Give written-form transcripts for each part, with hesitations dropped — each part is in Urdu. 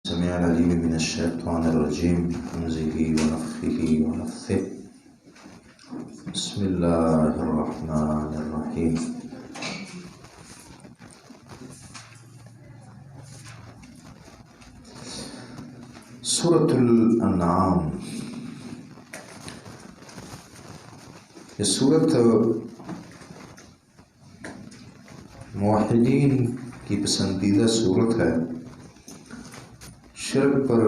السميع العليم من الشيطان الرجيم من همزه ونفخه ونفثه. بسم الله الرحمن الرحيم. سورة الانعام. یہ سورت موحدین کی پسندیدہ سورت ہے. شرک پر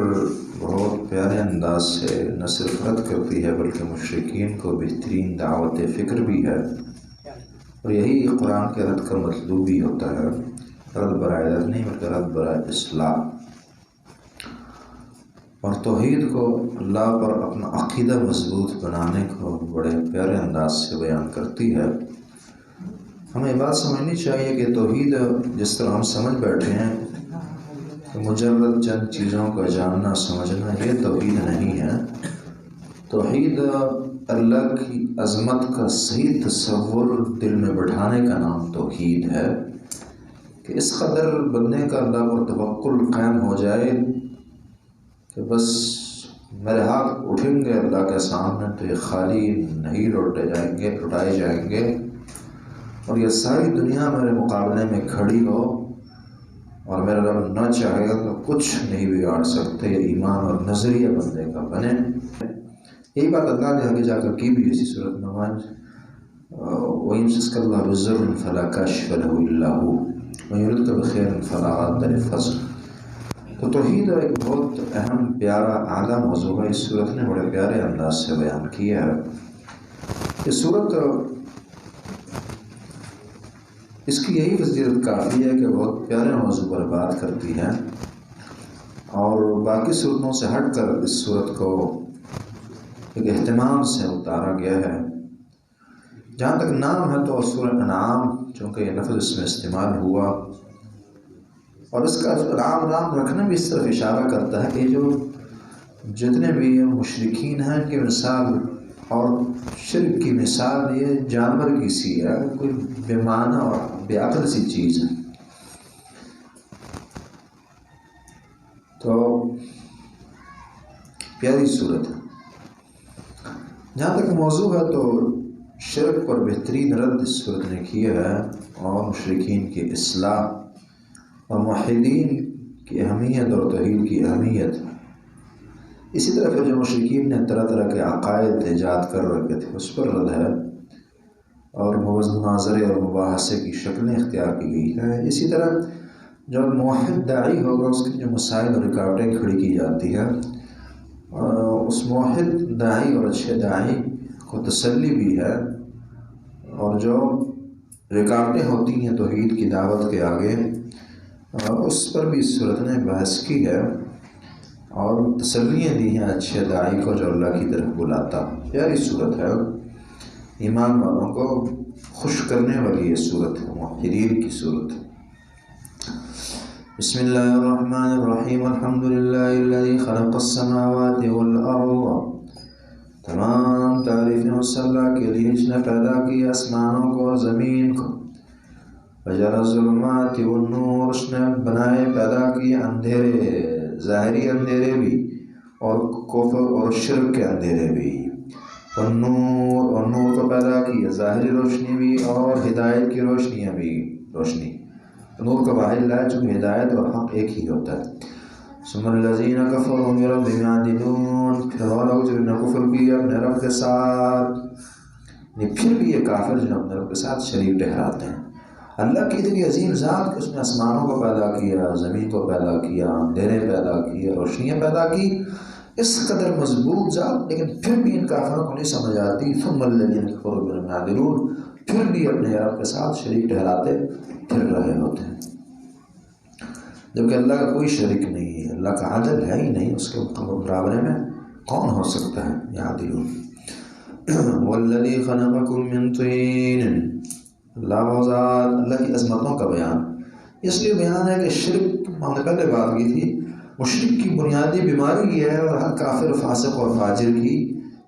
بہت پیارے انداز سے نہ صرف رد کرتی ہے بلکہ مشرکین کو بہترین دعوت فکر بھی ہے، اور یہی قرآن کے رد کا مطلوب بھی ہوتا ہے. رد برائے رد نہیں بلکہ رد برائے اصلاح، اور توحید کو اللہ پر اپنا عقیدہ مضبوط بنانے کو بڑے پیارے انداز سے بیان کرتی ہے. ہمیں یہ بات سمجھنی چاہیے کہ توحید جس طرح ہم سمجھ بیٹھے ہیں کہ مجرد چند چیزوں کا جاننا سمجھنا، یہ توحید نہیں ہے. توحید اللہ کی عظمت کا صحیح تصور دل میں بٹھانے کا نام توحید ہے، کہ اس قدر بندے کا اللہ پر توکل قائم ہو جائے کہ بس میرے ہاتھ اٹھیں گے اللہ کے سامنے تو یہ خالی نہیں لوٹائے جائیں گے، اور یہ ساری دنیا میرے مقابلے میں کھڑی ہو اور میرا رب نہ چاہے گا تو کچھ نہیں بگاڑ سکتے. یہ ایمان اور نظریہ بندے کا بنے. یہی بات اللہ نے آگے جا کر کی بھی اسی صورت میں وَيُمْسِسْكَ اللَّهُ بِالضُّرِّ فَلَا كَاشِفَ لَهُ إِلَّا هُوَ وَيُرِدْكَ بِخَيْرٍ فَلَا رَادَّ لِفَضْلِهِ. تو توحید ایک بہت اہم پیارا اعلیٰ موضوع ہے. اس صورت نے بڑے پیارے انداز سے بیان کیا ہے. یہ صورت اس کی یہی فضیلت کافی ہے کہ بہت پیارے موضوع پر بات کرتی ہے، اور باقی صورتوں سے ہٹ کر اس صورت کو ایک اہتمام سے اتارا گیا ہے. جہاں تک نام ہے تو سورۃ انعام، چونکہ یہ لفظ اس میں استعمال ہوا، اور اس کا نام رکھنا بھی اس طرف اشارہ کرتا ہے کہ جو جتنے بھی مشرکین ہیں ان کی مثال اور شرک کی مثال یہ جانور کی سی ہے، کوئی بے معنی اور بے عقل سی چیز ہے. تو پیاری صورت ہے. جہاں تک موضوع ہے تو شرک پر بہترین رد اس صورت نے کیا ہے، اور مشرکین کی اصلاح اور موحدین کی اہمیت اور توحید کی اہمیت. اسی طرح پھر جو مشرکین نے طرح طرح کے عقائد ایجاد کر رکھے تھے اس پر رد ہے، اور مناظرے اور مباحثے کی شکلیں اختیار کی گئی ہیں. اسی طرح جو موحد داعی ہوگا اس کی جو مسائل اور رکاوٹیں کھڑی کی جاتی ہیں، اس موحد داعی اور اچھے داعی کو تسلی بھی ہے، اور جو رکاوٹیں ہوتی ہیں توحید کی دعوت کے آگے اس پر بھی اس صورت نے بحث کی ہے، اور تسلیاں دی ہیں اچھے داعی کو جو اللہ کی طرف بلاتا. پیاری صورت ہے، ایمان والوں کو خوش کرنے والی یہ صورت ہے، موحدین کی صورت. بسم اللہ الرحمن الرحیم. الحمد للہ الذی خلق السماوات والارض. تمام تعریفیں اس اللہ کے لیے جس نے پیدا کیا آسمانوں کو اور زمین کو. وجعل الظلمات والنور، اس نے بنائے پیدا کیے اندھیرے، ظاہری اندھیرے بھی اور کفر اور شرک کے اندھیرے بھی. والنور، اور نور کو پیدا کیا، ظاہری روشنی بھی اور ہدایت کی روشنیاں بھی. نور کا واحد لائے چونکہ ہدایت اور حق ایک ہی ہوتا ہے. ثم الذین کفروا بربہم یعدلون، پھر وہ لوگ جو نے کفر کیا اپنے رب کے ساتھ، پھر بھی یہ کافر جو اپنے رب کے ساتھ شریک ٹھہراتے ہیں. اللہ کی اتنی عظیم ذات کہ اس نے آسمانوں کو پیدا کیا، زمین کو پیدا کیا، اندھیرے پیدا کیے، روشنیاں پیدا کی، اس قدر مضبوط ذات، لیکن پھر بھی ان کافروں کو نہیں سمجھ آتی. ثم الذین کفروا بربہم یعدلون، پھر بھی اپنے رب کے ساتھ شریک ٹھہراتے پھر رہے ہوتے ہیں، جبکہ اللہ کا کوئی شریک نہیں ہے. اللہ کا عدل ہے ہی نہیں، اس کے مقابلے میں کون ہو سکتا ہے. یعدلون. والذی خلقکم من طین، اللہ و ذات، اللہ کی عظمتوں کا بیان اس لیے بیان ہے کہ شرک، ہم نے پہلے بات کی تھی، مشرک کی بنیادی بیماری یہ ہے، اور ہر کافر فاسق اور فاجر کی،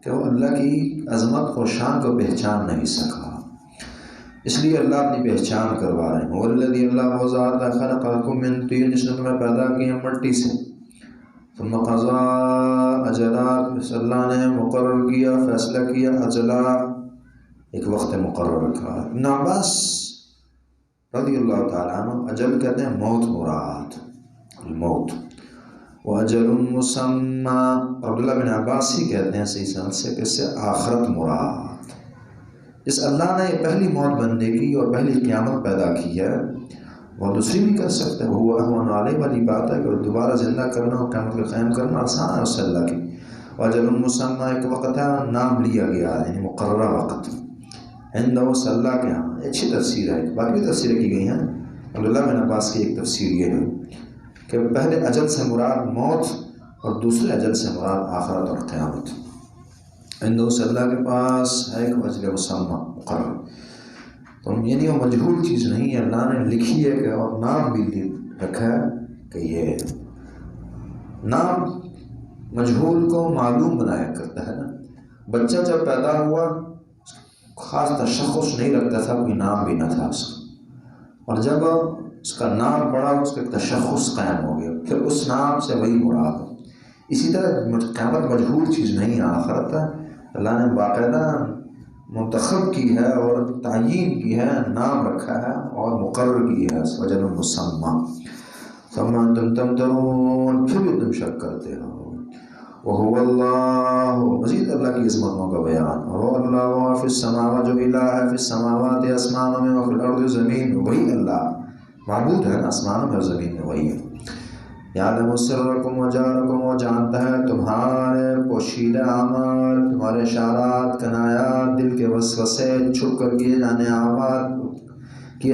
کہ وہ اللہ کی عظمت و شان کو پہچان نہیں سکا. اس لیے اللہ اپنی پہچان کروا رہے ہیں. والذی، اللہ وہ ذات خلقکم من طین، جس نے تمہیں پیدا کیا مٹی سے. ثم قضا اجلا، اللہ نے مقرر کیا، فیصلہ کیا، اجلا ایک وقت مقرر رکھا۔ ابن عباس رضی اللہ تعالیٰ عنہ اجل کہتے ہیں موت مراد، الموت، واجل مسمى، عبداللہ بن عباس ہی کہتے ہیں صحیح سند سے کہ اس سے آخرت مراد۔ جس اللہ نے پہلی موت بندے کی اور پہلی قیامت پیدا کی ہے وہ دوسری بھی کر سکتا ہے، وہ احوان علیہ والی بات ہے کہ دوبارہ زندہ کرنا اور قیامت کو قائم کرنا آسان ہے اس سے اللہ کی۔ واجل مسمى ایک وقت ہے، نام لیا گیا یعنی مقررہ وقت، عندہ صلی اللہ کے یہاں۔ اچھی تفسیر ہے، باقی بھی تفسیریں کی گئی ہیں، عبداللہ بن عباس کی ایک تفسیر یہ ہے کہ پہلے اجل سے مراد موت اور دوسرے اجل سے مراد آخرت اور قیامت۔ عندہ صلی اللہ کے پاس ہے ایک اجل مسمى مقرر، تو یعنی وہ مجہول چیز نہیں ہے، اللہ نے لکھی ہے کہ اور نام بھی رکھا ہے کہ یہ نام مجہول کو معلوم بنایا کرتا ہے نا۔ بچہ جب پیدا ہوا خاص تشخص نہیں رکھتا تھا، کوئی نام بھی نہ تھا اس کا، اور جب اس کا نام پڑا اس کا ایک تشخص قائم ہو گیا، پھر اس نام سے وہی مراد ہو۔ اسی طرح قیامت مجہول چیز نہیں ہے، آخرت اللہ نے باقاعدہ منتخب کی ہے اور تعیین کی ہے، نام رکھا ہے اور مقرر کی ہے، وجل مسمى۔ ثم انتم تمترون، پھر بھی تم شک کرتے ہو۔ وهو اللہ، مزید اللہ کی عظمتوں کا بیان، وہ اللہ وہ فی السماوات، جو الہ ہے فی السماوات آسمانوں میں، وفی الارض زمین میں، وہی اللہ معبود ہے آسمانوں میں اور زمین میں وہی ہے۔ یعلم سرکم و جہرکم، وہ جانتا ہے تمہارے پوشیدہ اعمال، تمہارے اشارات، کنایات، دل کے وسوسے، چھپ کر کیے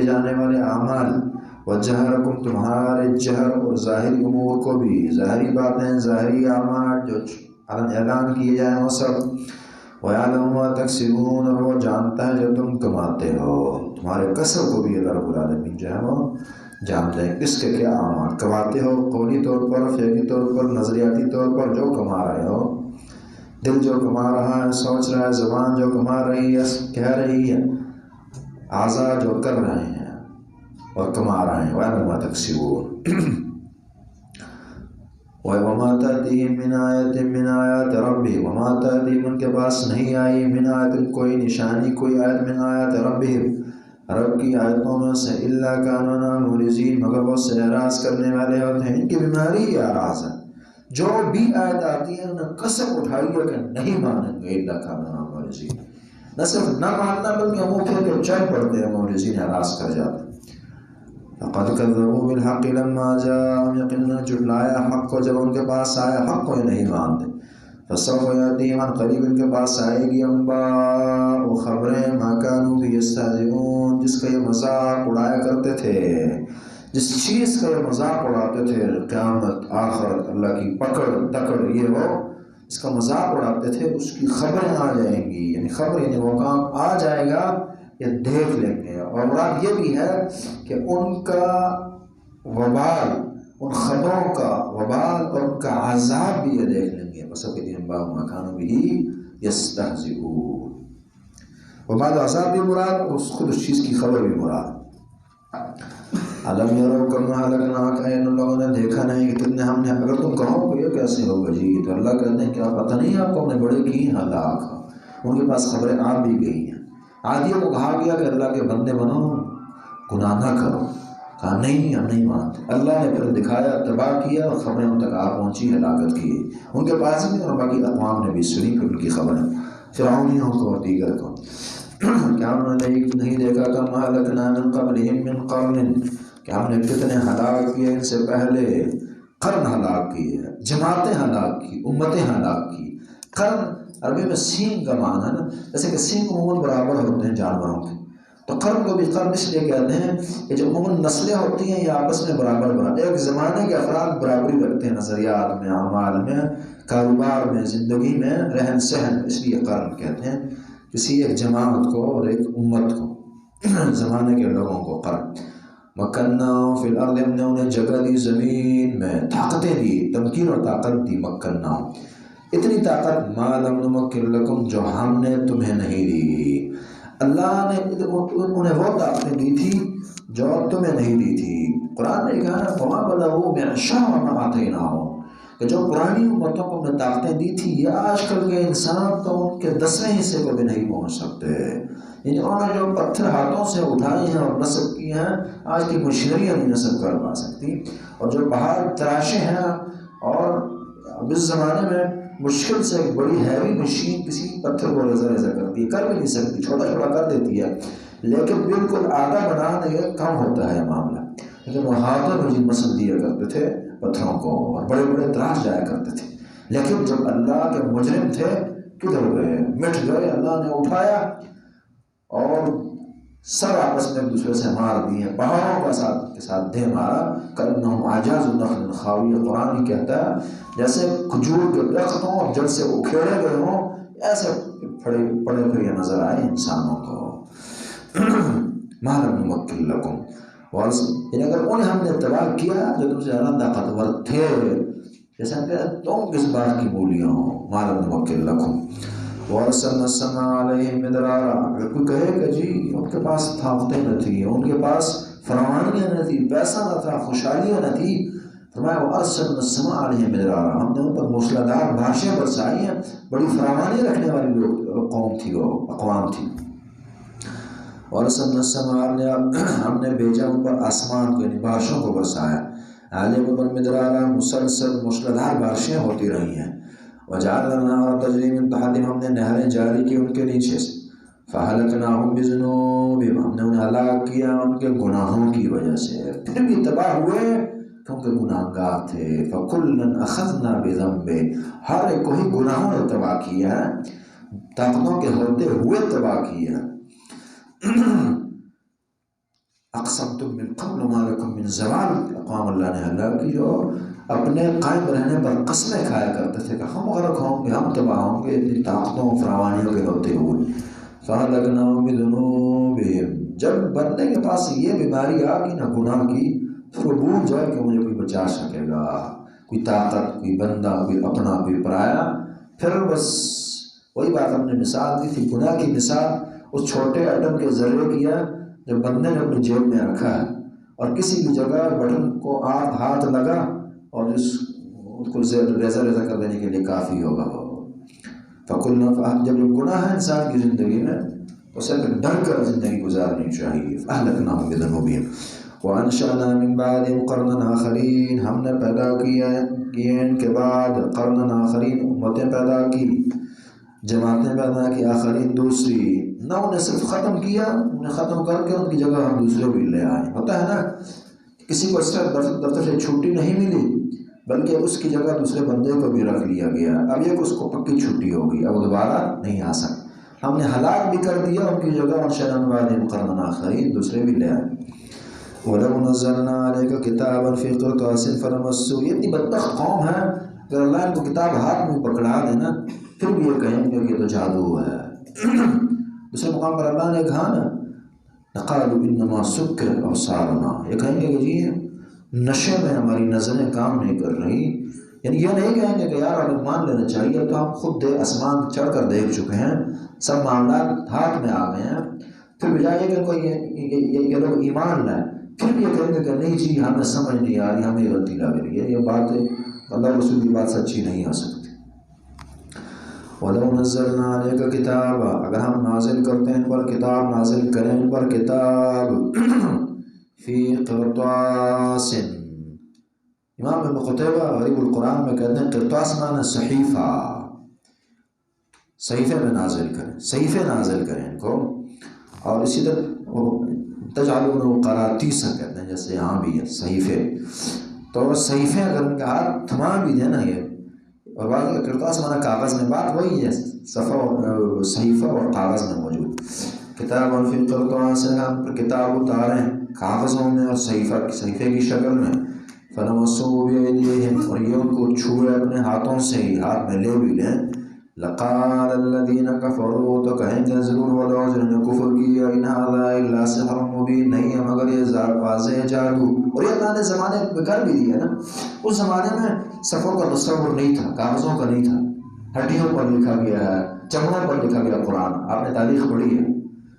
جانے والے اعمال، وجہرکم، تمہارے جہر اور ظاہری امور کو بھی، ظاہری باتیں، ظاہری اعمال جو اعلان کیے جائیں وہ سب۔ وَيَعْلَمُ مَا تَكْسِبُونَ، اور وہ جانتا ہے جو تم کماتے ہو، تمہارے کسب کو بھی اللہ رب العالمین جو ہے وہ جانتے ہیں، کس کے کیا اعمال کماتے ہو، قولی طور پر، فعلی طور پر، نظریاتی طور پر، جو کما رہے ہو، دل جو کما رہا ہے، سوچ رہا ہے، زبان جو کما رہی ہے، کہہ رہی ہے، اعضاء جو کر رہے ہیں اور کما رہے ہیں۔ وَيَعْلَمُ مَا تَكْسِبُونَ وَمَا تَأْتِيهِم مِّنْ آیَةٍ مِّنْ آیَاتِ رَبِّهِمْ، وَمَا تَأْتِيهِم، ان کے پاس نہیں آئی، من آیت، کوئی نشانی، کوئی آیت، من آیات ربِّهِمْ، رب کی آیتوں میں سے، إِلَّا كَانُوا عَنْهَا مُعْرِضِينَ، مگر وہ سے اعراض کرنے والے ہوتے ہیں۔ ان کی بیماری یہ اعراض ہے، جو بھی آیت آتی ہے انہیں قسم اٹھائی ہے کہ نہیں مانیں گے، إِلَّا كَانُوا عَنْهَا مُعْرِضِينَ، نہ صرف نہ ماننا بلکہ منہ پھیر کے چل پڑتے ہیں، معرضین اعراض کر جاتے ہیں۔ لقد كذبوا بالحق لما جاءهم، یقینا جھٹلایا حق کو جب ان کے پاس آیا، حق کو نہیں مانتے۔ فسوف يأتيهم، عن قریب ان کے پاس آئے گی، انباء خبریں، ما كانوا به يستهزئون، جس کا یہ مذاق اڑایا کرتے تھے، جس چیز کا یہ مذاق اڑاتے تھے، قیامت، آخرت، اللہ کی پکڑ تکڑ، یہ وہ اس کا مذاق اڑاتے تھے، اس کی خبریں آ جائیں گی، یعنی خبر یعنی وہ کام آ جائے گا، یہ دیکھ لیں گے۔ اور مراد یہ بھی ہے کہ ان کا وبال، ان خبروں کا وبال اور ان کا عذاب بھی یہ دیکھ لیں گے۔ بس انباء ما كانوا به يستهزئون، وبال عذاب بھی مراد اور خود اس چیز کی خبر بھی مراد۔ علم یرو کم اہلکنا، کہ ان لوگوں نے دیکھا نہیں کہ کتنے ہم نے، اگر تم کہو کہ یہ کیسے ہوگا جی، تو اللہ کہتے ہیں کیا پتہ نہیں آپ کو ہم نے بڑے کی ہلاک، ان کے پاس خبریں آ بھی گئی ہیں۔ عادیوں کو کہا گیا کہ اللہ کے بندے بنو، گناہ نہ کرو، کہا نہیں ہم نہیں مانتے، اللہ نے پھر دکھایا، تباہ کیا اور خبریں ان تک آ پہنچی، ہلاکت کی ان کے پاس بھی اور باقی اقوام نے بھی سنی پھر ان کی خبریں، فرعونیوں کو اور دیگر کو۔ کیا انہوں نے نہیں دیکھا کہ ما اہلکنا من قبلہم من قرن، کہ ہم نے کتنے ہلاک کیے ان سے پہلے، قرن ہلاک کیے، جماعتیں ہلاک کی، امتیں ہلاک کی۔ قرن عربی میں سینگ کا معنی ہے نا، جیسے کہ سینگ عموماً برابر ہوتے ہیں جانوروں کے، تو قرن کو بھی قرن اس لیے کہتے ہیں کہ جو عموماً نسلیں ہوتی ہیں یہ آپس میں برابر، ایک زمانے کے افراد برابری رکھتے ہیں نظریات میں، اعمال میں، کاروبار میں، زندگی میں، رہن سہن، اس لیے قرن کہتے ہیں کسی ایک جماعت کو اور ایک امت کو، زمانے کے لوگوں کو قرن۔ مکناہم فی الارض، ہم نے انہیں جگہ دی زمین میں، طاقتیں دی، تمکین اور طاقت دی، مکناہم، اتنی طاقت، ما لم نمکن لکم، جو ہم نے تمہیں نہیں دی۔ اللہ نے انہیں وہ طاقتیں دی تھی جو تمہیں نہیں دی تھی۔ قرآن نے کہا ہے فما بلغوا معشار ما آتیناہم، کہ جو پرانی امتوں کو ہم نے طاقتیں دی تھی، یہ آج کل کے انسان تو ان کے 10ویں حصے کو بھی نہیں پہنچ سکتے. یعنی انہوں نے جو پتھر ہاتھوں سے اٹھائے ہیں اور نصب کیے ہیں، آج کی مشینریاں نہیں نصب کر پا سکتی. اور جو پہاڑ تراشے ہیں، اور اب اس زمانے میں مشکل سے ایک بڑی ہیوی مشین کسی پتھر کو ریزہ ریزہ کرتی ہے، کر بھی نہیں سکتی، چھوٹا چھوٹا کر دیتی ہے، لیکن بالکل آدھا بنا دے کم ہوتا ہے معاملہ. لیکن وہ ہاتھوں میں جن مسل دیا کرتے تھے پتھروں کو، اور بڑے بڑے تراش جایا کرتے تھے. لیکن جب اللہ کے مجرم تھے کدھر گئے؟ مٹ گئے. اللہ نے اٹھایا اور سب آپس میں ایک دوسرے سے مار دیے، پہاڑوں کے ساتھ دے مارا. کأنہم اعجاز نخل خاویہ، قرآن ہی کہتا ہے جیسے کھجور کے درخت ہوں اور جڑ سے اکھیڑے گئے ہوں، ایسے پڑے پھر نظر آئے انسانوں کو. ما لم نمکن لکم، یعنی اگر انہیں ہم نے تباہ کیا جو تم سے زیادہ طاقتور تھے، جیسے ہم کہتے تم کس بات کی بولیاں ہو. ما لم نمکن لکم وارسلنا السماء علیہم مدرارا. اگر کوئی کہے کہ جی ان کے پاس طاقتیں نہ تھی، ان کے پاس فراوانیاں نہ تھی، پیسہ نہ تھا، خوشحالیاں نہ تھی، فرمایا وارسلنا السماء علیہم مدرارا، ہم نے ان پر موسلادھار بارشیں برسائی ہیں. بڑی فراوانی رکھنے والی لوگ قوم تھی، وہ اقوام تھی. وارسلنا السماء، ہم نے بھیجا ان پر آسمان کو، یعنی بارشوں کو برسایا. علیہم مدرارا، مسلسل موسلادھار بارشیں ہوتی رہی ہیں. وجعلنا الانہار تجری من تحتہم، ہم نے نہریں جاری کی ان کے نیچے سے. فہلکناہم بذنوبہم، ہم نے انہیں ہلاک کیا ان کے گناہوں کی وجہ سے. پھر بھی تباہ ہوئے کیونکہ گناہگار تھے. فکلا اخذنا بذنبہ، ہر ایک کو ہی گناہوں نے تباہ کیا ہے، طاقتوں کے ہوتے ہوئے تباہ کیا. اقسمتم من قبل ما لکم من زوال، اقوام اللہ نے ہلاک کی جو اپنے قائم رہنے پر قسمیں کھایا کرتے تھے کہ ہم غرق ہوں گے، ہم تباہ ہوں گے اتنی طاقتوں فراوانیوں کے ہوتے ہوئے. فَأَهْلَكْنَاهُمْ بِذُنُوبِهِمْ، جب بندے کے پاس یہ بیماری آ گئی نا گناہ کی، پھر وہ بھول جائے کہ مجھے کوئی بچا سکے گا، کوئی طاقت، کوئی بندہ، کوئی اپنا، کوئی پرایا. پھر بس وہی بات ہم نے مثال دی تھی، گناہ کی مثال اس چھوٹے ایٹم کے ذرے کی ہے جو بندے نے اپنی جیب میں رکھا ہے، اور کسی بھی جگہ بٹن کو ہاتھ لگا اور اس کو ریزہ ریزہ کر دینے کے لیے کافی ہوگا. فَقُلْنَا، جب یہ گناہ ہے انسان کی زندگی میں تو اسے ڈر کر زندگی گزارنی چاہیے. فَأَهْلَكْنَاهُمْ بِذُنُوبِهِمْ وَأَنشَأْنَا مِن بَعْدِهِمْ قَرْنًا آخَرِينَ، ہم نے پیدا کیے ان کے بعد قرنًا آخرین، امتیں پیدا کی، جماعتیں پیدا کی، آخرین دوسری. نہ انہیں صرف ختم کیا، انہیں ختم کر کے ان کی جگہ ہم دوسرے بھی لے آئے. ہوتا ہے نا کسی کو اس طرح دفتر سے چھٹی نہیں ملی، بلکہ اس کی جگہ دوسرے بندے کو بھی رکھ لیا گیا. اب یہ اس کو پکی چھٹی ہوگی، اب دوبارہ نہیں آ سکتا. ہم نے ہلاک بھی کر دیا ان کی جگہ، وَأَنشَأْنَا مِن بَعْدِهِمْ قَرْنًا آخَرِينَ، دوسرے بھی لے آئے. وَلَوْ نَزَّلْنَا عَلَيْكَ كِتَابًا فِي قِرْطَاسٍ فَلَمَسُّوهُ، یہ اتنی بدبخت قوم ہے اگر اللہ ان کو کتاب ہاتھ میں پکڑا دینا پھر بھی یہ کہیں گے کہ یہ تو جادو ہے. دوسرے مقام پر اللہ نے کہا نا لَقَالُوا إِنَّمَا سُكِّرَتْ أَبْصَارُنَا، یہ کہیں گے کہ جی نشے میں ہماری نظریں کام نہیں کر رہی. یعنی یہ نہیں کہیں گے کہ یار اگر مان لینا چاہیے تو ہم خود آسمان چڑھ کر دیکھ چکے ہیں، سب معاملات ہاتھ میں آ گئے ہیں. پھر بجائے کہ کوئی یہ لوگ ایمان لائیں، پھر بھی یہ کہیں گے کہ نہیں جی ہمیں سمجھ نہیں آ رہی، ہمیں غلطی لگ رہی ہے. یہ بات اللہ رسول کی بات سچی نہیں ہو سکتی. وَلَوْ نَزَّلْنَا عَلَيْكَ كِتَابًا، اگر ہم نازل کرتے ہیں ان پر کتاب، نازل کریں ان پر کتاب فی قرطاس. امام ابن قتیبہ غریب القرآن میں کہتے ہیں قرطاس معنی صحیفہ، صحیفے میں نازل کریں، صحیفے نازل کریں ان کو. اور اسی طرح تجعلون قراطیس کہتے ہیں، جیسے یہاں بھی ہے صحیفے. تو صحیفے اگر ان کا ہاتھ تھما بھی دے نا، یہ اور بعض قرطاس معنی کاغذ میں، بات وہی ہے، صحیفہ اور کاغذ میں موجود. کتاب فی قرطاس، ہم پر کتاب اتاریں کاغذوں میں اور صحیفے کی شکل میں. فَلَمَسُّوهُ بِأَيْدِيهِمْ، اور یہ ان کو چھوئے اپنے ہاتھوں سے ہی، ہاتھ میں لے بھی لیں. لَقَالَ الَّذِينَ كَفَرُوا، تو کہیں گے ضرور وہ لوگ جنہوں نے کفر کیا، إِنْ هَذَا إِلَّا سِحْرٌ مُبِينٌ، نہیں ہے مگر یہ واضح جادو. اور یہ اللہ نے زمانے میں کر بھی دیا نا. اس زمانے میں صفوں کا تصور نہیں تھا، کاغذوں کا نہیں تھا، ہڈیوں پر لکھا گیا ہے، چمڑوں پر لکھا گیا قرآن. آپ نے تاریخ پڑھی ہے.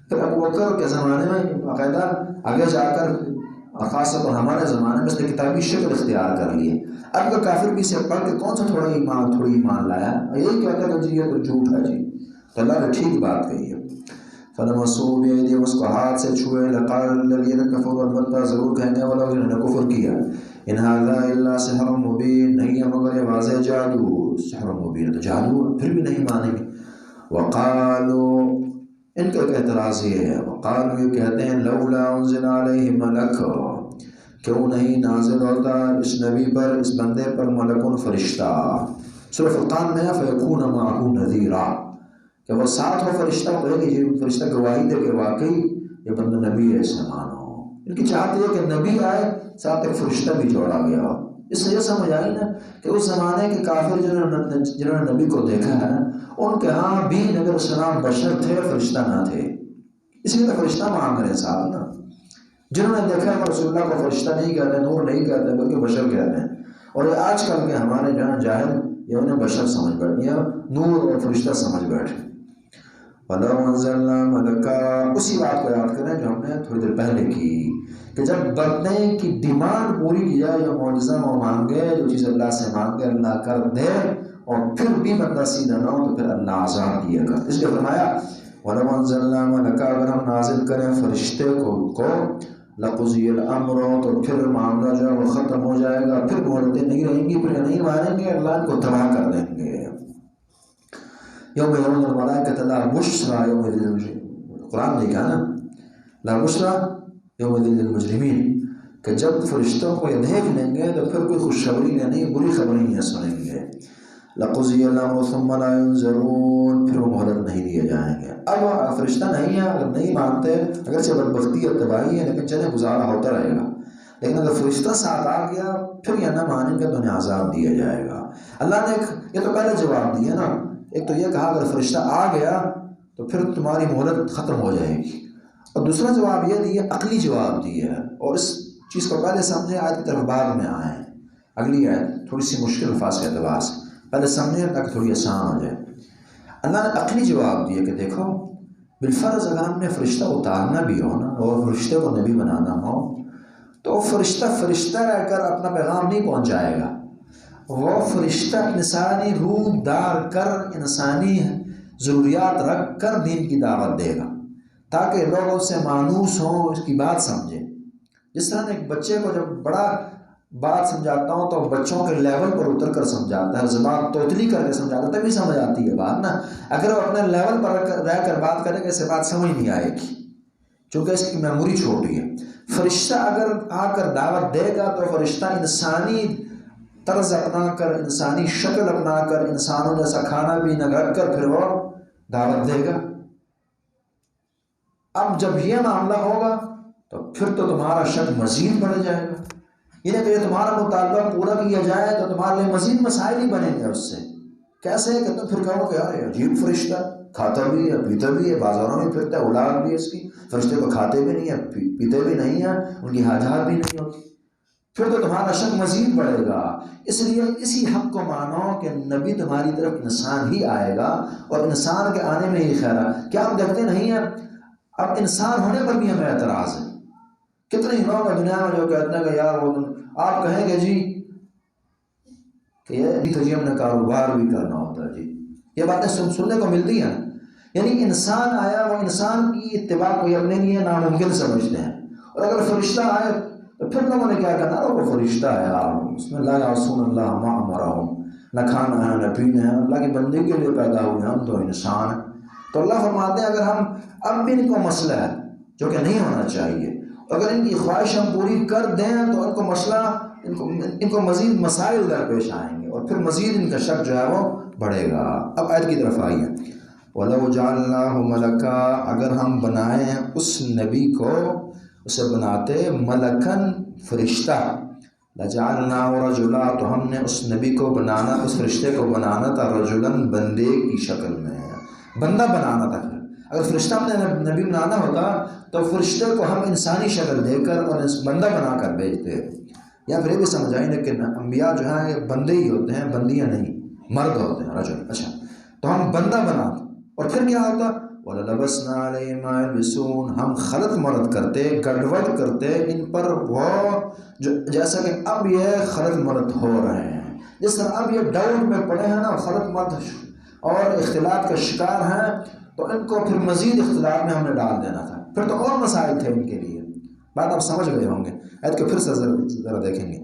پھر ابو بکر کے زمانے میں باقاعدہ آگے جا کر اور خاص طور پر ہمارے زمانے میں اس نے کتابی شکل اختیار کر لی ہے. اب کا کافر بھی سے پڑھ کے کون سا تھوڑی ایمان لایا, اور یہی کہتا ہے کہ جی یہ تو جھوٹ ہے جی. تو اللہ نے ٹھیک بات کہی ہے. فلمسوا بأيديهم, اس کو ہاتھ سے چھوئے. لقال الذين كفروا, البتہ ضرور کہنے والا جنہوں نے کفر کیا, ان هذا الا سحر مبین, نہیں ہے مگر یہ واضح جادو. سحر مبین تو جادو, پھر بھی نہیں مانیں گے. وقالوا, ان کا اعتراض یہ ہے, وقالوا یہ کہتے ہیں لولا انزل علیہ ملک, کیوں نہیں نازل ہوتا اس نبی پر, اس بندے پر ملک فرشتہ. سورہ فرقان میں فیکون معه نذیرا, کہ وہ ساتھ ہو فرشتہ, کہے کہ یہ فرشتہ گواہی دے کہ واقعی یہ بندہ نبی ہے, اسے مانو. ان کی چاہت یہ کہ نبی آئے ساتھ ایک فرشتہ بھی جوڑا گیا ہو. اس سے یہ سمجھ آئی نا کہ اس زمانے کے کافر جنہوں نے نبی کو دیکھا ہے, ان کے ہاں بھی نبی السلام بشر تھے, فرشتہ نہ تھے. اس لیے تو فرشتہ مان رہے صاحب نا. جنہوں نے دیکھا ہے رسول اللہ کو فرشتہ نہیں کہتے, نور نہیں کہتے, بلکہ بشر کہتے ہیں. اور یہ آج کل کے ہمارے جہاں جاہل یہ انہیں بشر سمجھ بیٹھے, یا نور اور فرشتہ سمجھ بیٹھے. وَلَوْ أَنزَلْنَا مَلَكًا, اسی بات کو یاد کریں جو ہم نے تھوڑی دیر پہلے کی, کہ جب بندے کی ڈیمانڈ پوری کی جائے, جو معجزہ وہ مانگے, جو چیز اللہ سے مانگے اللہ کر دے, اور پھر بھی بندہ سیدھا نہ ہو تو پھر اللہ عذاب دیا کر. اس لیے فرمایا وَلَوْ أَنزَلْنَا مَلَكًا, اگر ہم نازل کریں فرشتے کو لَقُضِيَ الْأَمْرُ, تو پھر معاملہ جو ہے وہ ختم ہو جائے گا, پھر مہلتیں نہیں رہیں گی, پھر نہیں مانیں گے, اللہ ان کو تباہ کر دیں گے. یوم یرون الملائکۃ لا بشری یومئذ للمجرمین, قرآن نے کہا نا لا بشری یومئذ للمجرمین, کہ جب فرشتوں کو یہ دیکھ لیں گے تو پھر کوئی خوشخبری نہیں, بری خبری نہیں سنیں گے. لقضی الامر ثم لا ينظرون, پھر وہ مہلت نہیں دیے جائیں گے. اب فرشتہ نہیں ہے, اگر نہیں مانتے, اگرچہ بدبختی اور تباہی ہے, لیکن چلے گزارا ہوتا رہے گا. لیکن اگر فرشتہ ساتھ آ گیا پھر یہ نہ مانیں گے تو انہیں عذاب دیا جائے گا. اللہ نے یہ تو پہلے جواب دیا نا, ایک تو یہ کہا اگر فرشتہ آ گیا تو پھر تمہاری مہلت ختم ہو جائے گی, اور دوسرا جواب یہ دیا, عقلی جواب دیا ہے. اور اس چیز کو پہلے سمجھیں, آیت کی طرف بعد میں آئیں. اگلی آیت تھوڑی سی مشکل الفاظ کے اعتبار سے پہلے سمجھیں تاکہ تھوڑی آسان ہو جائے. اللہ نے عقلی جواب دیا کہ دیکھو بالفرض اگر ہم نے فرشتہ اتارنا بھی ہو نا, اور فرشتے کو نبی بنانا ہو, تو فرشتہ رہ کر اپنا پیغام نہیں پہنچائے گا. وہ فرشتہ انسانی روح دار کر, انسانی ضروریات رکھ کر دین کی دعوت دے گا, تاکہ لوگ اس سے مانوس ہوں, اس کی بات سمجھیں. جس طرح ایک بچے کو جب بڑا بات سمجھاتا ہوں تو بچوں کے لیول پر اتر کر سمجھاتا ہے, زبان توتلی کر کے سمجھاتا ہے, تبھی سمجھ آتی ہے بات نا. اگر وہ اپنے لیول پر رہ کر بات کرے گا, اسے بات سمجھ نہیں آئے گی, چونکہ اس کی میموری چھوٹی ہے. فرشتہ اگر آ کر دعوت دے گا تو فرشتہ انسانی طرز اپنا کر, انسانی شکل اپنا کر, انسانوں جیسا کھانا پینا رکھ کر پھر وہ دعوت دے گا. اب جب یہ معاملہ ہوگا تو پھر تو تمہارا شک مزید بڑھ جائے گا. یہ کہ تمہارا مطالبہ پورا کیا جائے تو تمہارے لیے مزید مسائل ہی بنیں گے اس سے. کیسے کہ تم پھر کہو کہ یار عجیب فرشتہ, کھاتا بھی ہے پیتا بھی ہے, بازاروں میں پھرتا ہے, اولاد بھی ہے اس کی, فرشتے کو کھاتے بھی نہیں ہیں, پیتے بھی نہیں ہیں, ان کی حاجات بھی نہیں ہوتی, پھر تو تمہارا شک مزید بڑھے گا. اس لیے اسی حق کو مانو کہ نبی تمہاری طرف انسان ہی آئے گا, اور انسان کے آنے میں ہی خیر ہے. کیا ہم دیکھتے نہیں ہیں اب انسان ہونے پر بھی ہمیں اعتراض ہے. کتنے لوگ ہیں دنیا میں جو کہتے ہیں کہ یار وہ آپ کہیں گے جی کہ یہ جی ہم نے کاروبار بھی کرنا ہوتا ہے, جی یہ باتیں سننے کو ملتی ہیں. یعنی انسان آیا, وہ انسان کی اتباع کو اپنے لیے ناممکن سمجھتے ہیں. اور اگر فرشتہ آئے تو پھر لوگوں نے کیا کرنا, وہ فرشتہ ہے یار, اس میں لا یعصون اللہ ما امرہم, نہ کھانا ہے نہ پینا ہے, اللہ کی بندگی کے لیے پیدا ہوئے, ہم تو انسان ہیں. تو اللہ فرماتے ہیں اگر ہم اب بھی ان کو مسئلہ ہے جو کہ نہیں ہونا چاہیے, اگر ان کی خواہش ہم پوری کر دیں تو ان کو مسئلہ, ان کو مزید مسائل درپیش آئیں گے, اور پھر مزید ان کا شک جو ہے وہ بڑھے گا. اب آیت کی طرف آئیے. وَلَوْ جَعَلْنَاهُ مَلَكًا, اگر ہم بنائیں اس نبی کو, اسے بناتے ملکن فرشتہ, لَجَعَلْنَاهُ رَجُلًا, تو ہم نے اس نبی کو بنانا, اس فرشتے کو بنانا تھا رجلاً, بندے کی شکل میں, بندہ بنانا تھا. اگر فرشتہ ہم نے نبی بنانا ہوتا تو فرشتے کو ہم انسانی شکل دے کر اور بندہ بنا کر بھیجتے. یا پھر یہ بھی سمجھ آئیں کہ انبیاء جو ہیں یہ بندے ہی ہوتے ہیں, بندیاں نہیں, مرد ہوتے ہیں, رجل. اچھا, تو ہم بندہ بنا, اور پھر کیا ہوتا, وَلَلَبَسْنَا عَلَيْهِمْ مَا يَلْبِسُونَ، ہم خلط مرد کرتے، گڑبڑ کرتے ان پر وہ جیسا کہ اب یہ خلط مرد ہو رہے ہیں، جس طرح اب یہ ڈاؤٹ میں پڑے ہیں نا، خلط مرد اور اختلاط کا شکار ہیں، تو ان کو پھر مزید اختلاط میں ہم نے ڈال دینا تھا، پھر تو اور مسائل تھے ان کے لیے۔ بات آپ سمجھ گئے ہوں گے، ایت کو پھر سے ذرا دیکھیں گے۔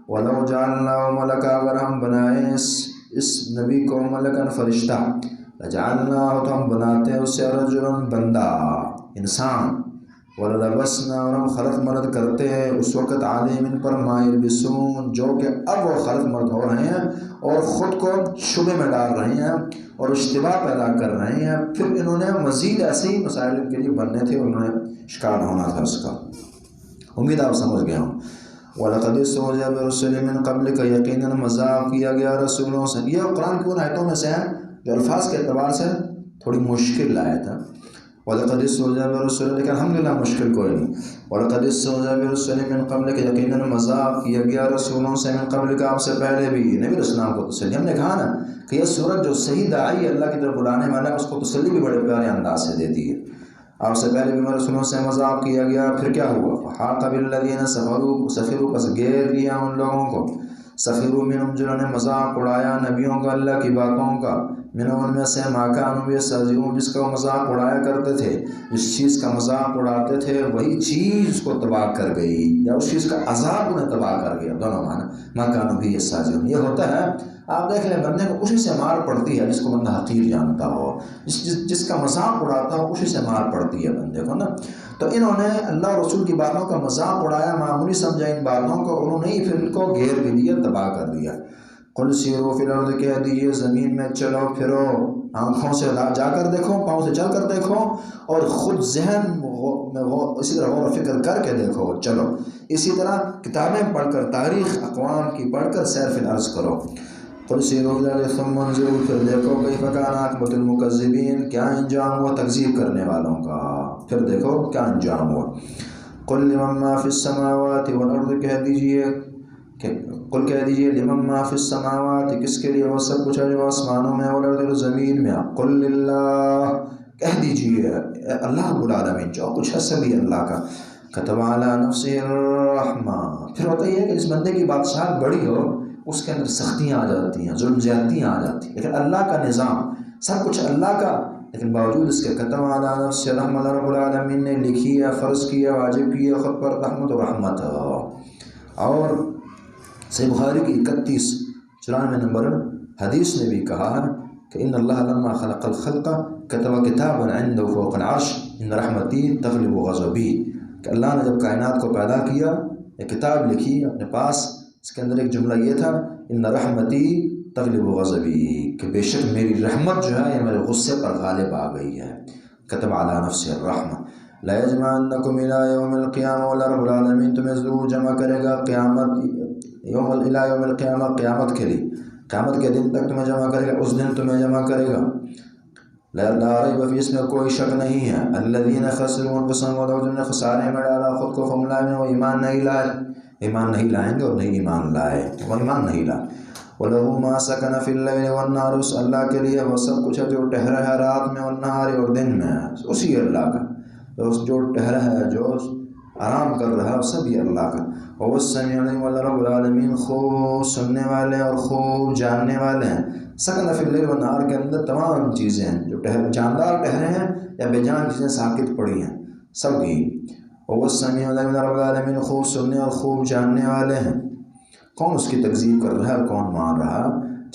وَلَوْ جَعَلْنَاهُ مَلَكًا، اگر ہم بنائیں اس نبی کو ملکن فرشتہ، لَجَعَلْنَاهُ تو ہم بناتے ہیں اسے رجلاً بندہ، انسان، وَلَلَبَسْنَا اور ہم خلط مرد کرتے ہیں اس وقت عَلَيْهِمْ ان پر مَا يَلْبِسُونَ، جو کہ اب وہ خلط مرد ہو رہے ہیں اور خود کو شبہ میں ڈال رہے ہیں اور اشتباہ پیدا کر رہے ہیں، پھر انہوں نے مزید ایسے ہی مسائل کے لیے بننے تھے، انہوں نے شکار ہونا تھا اس کا۔ امید آپ سمجھ گئے ہوں۔ وَلَقَدِ اسْتُهْزِئَ بِرُسُلٍ مِّن قَبْلِكَ، یقیناً مذاق کیا گیا رسولوں سے۔ یہ قرآن کی ان آیتوں میں سے ہے جو الفاظ کے اعتبار سے تھوڑی مشکل آیت ہے۔ وَلَقَدِ اسْتُهْزِئَ بِرُسُلٍ، لیکن الحمدللہ مشکل کوئی نہیں۔ وَلَقَدِ اسْتُهْزِئَ بِرُسُلٍ مِّن قَبْلِكَ، یقیناً مذاق کیا گیا رسولوں سے، من قبلک آپ سے پہلے بھی، نبی علیہ السلام کو تسلی۔ ہم نے کہا نا کہ یہ سورت جو صحیح داعی اللہ کی طرف بلانے والا ہے اس کو تسلی بھی بڑے پیارے انداز سے دیتی ہے۔ آپ سے پہلے بھی رسولوں سے مذاق کیا گیا، پھر کیا ہوا؟ فحاق بالذین سخروا، پس گھیر لیا ان لوگوں کو، سخروا منہم جنہوں نے مذاق اڑایا نبیوں کا، اللہ کی باتوں کا، منہم ان میں سے ما کانوا یستہزئون، جس کا وہ مذاق اڑایا کرتے تھے، جس چیز کا مذاق اڑاتے تھے وہی چیز اس کو تباہ کر گئی، یا اس چیز کا عذاب انہیں تباہ کر گیا، دونوں معنی، ما کانوا یستہزئون۔ یہ ہوتا ہے، آپ دیکھ لیں بندے کو اسی سے مار پڑتی ہے جس کو بندہ حقیر جانتا ہو، جس کا مذاق اڑاتا ہو اسی سے مار پڑتی ہے بندے کو نا۔ تو انہوں نے اللہ رسول کی باتوں کا مذاق اڑایا، معمولی سمجھا ان باتوں کو، انہوں نے پھر ان کو گھیر بھی دیا، تباہ کر دیا۔ قل سیروا فی الارض، کہہ دیجیے زمین میں چلو پھرو، آنکھوں سے جا کر دیکھو، پاؤں سے چل کر دیکھو، اور خود ذہن میں اسی طرح غور و فکر کر کے دیکھو، چلو اسی طرح کتابیں پڑھ کر، تاریخ اقوام کی پڑھ کر سیر فی الارض کرو۔ قل سیروا فی الارض ثم انظروا، پھر دیکھو کیف کان عاقبۃ المکذبین، کیا انجام ہوا تکذیب کرنے والوں کا، پھر دیکھو کیا انجام ہوا۔ قل لمن ما فی السماوات والارض، کہہ دیجیے قل کہہ دیجیے لمن ما فی السماوات، کس کے لیے وہ سب کچھ ہے جو آسمانوں میں، والارض اور زمین میں، قل للہ، کہہ دیجیے اللہ رب العالمین، جو کچھ ہے سبھی اللہ کا، کتب علی نفسہ الرحمہ۔ پھر ہوتا یہ ہے کہ جس بندے کی بادشاہت بڑی ہو اس کے اندر سختیاں آ جاتی ہیں، ظلم زیادتیاں آ جاتی ہیں، لیکن اللہ کا نظام سب کچھ اللہ کا، لیکن باوجود اس کے کتب علی نفسہ الرحمہ، اللہ رب العالمین نے لکھی ہے، فرض کیا، واجب کیا خود پر رحمت و رحمت۔ اور صحیح بخاری کی 3194 نمبر حدیث نے بھی کہا ہے کہ ان اللہ لما خلق الخلق کتب کتابا عنده فوق العرش ان رحمتی تغلب غضبی، کہ اللہ نے جب کائنات کو پیدا کیا ایک کتاب لکھی اپنے پاس، اس کے اندر ایک جملہ یہ تھا ان رحمتی تغلب غضبی، کہ بے شک میری رحمت جو ہے یہ میرے غصے پر غالب آ گئی ہے۔ کتب علی نفسہ الرحمہ، لا یجمعنکم الی یوم القیامہ، اللہ رب العالمین تمہیں ضرور جمع کرے گا قیامت، الی یوم القیامہ، قیامت کے لیے، قیامت کے دن تک تمہیں جمع کرے گا، اس دن تمہیں جمع کرے گا۔ لا ریب فیہ، اس میں کوئی شک نہیں ہے، الذین خسروا انفسهم، وہ لوگ جنہوں نے خسارے میں ڈالا خود کو، فہم لا یؤمنون، وہ ایمان نہیں لائے، ایمان نہیں لائیں گے اور نہیں ایمان لائے، وہ ایمان نہیں لائے۔ وَلَهُ مَا سَكَنَ فِي اللَّيْلِ وَالنَّهَارِ، اس اللہ کے لیے وہ سب کچھ ہے جو ٹھہرا ہے رات میں، والنہار اور دن میں، اسی اللہ کا، جو ٹھہرا ہے، جو آرام کر رہا ہے، سب یہ اللہ کا۔ وہ السمیع العلیم، اللہ رب العالمین خوب سننے والے اور خوب جاننے والے ہیں۔ سکن فی اللیل والنہار کے اندر تمام چیزیں ہیں، جو جاندار ٹھہرے ہیں یا بے جان چیزیں ساکت پڑی ہیں، سب کی۔ وہ السمیع العلیم، اللہ رب العالمین خوب سننے اور خوب جاننے والے ہیں۔ کون اس کی تکذیب کر رہا ہے اور کون مان رہا،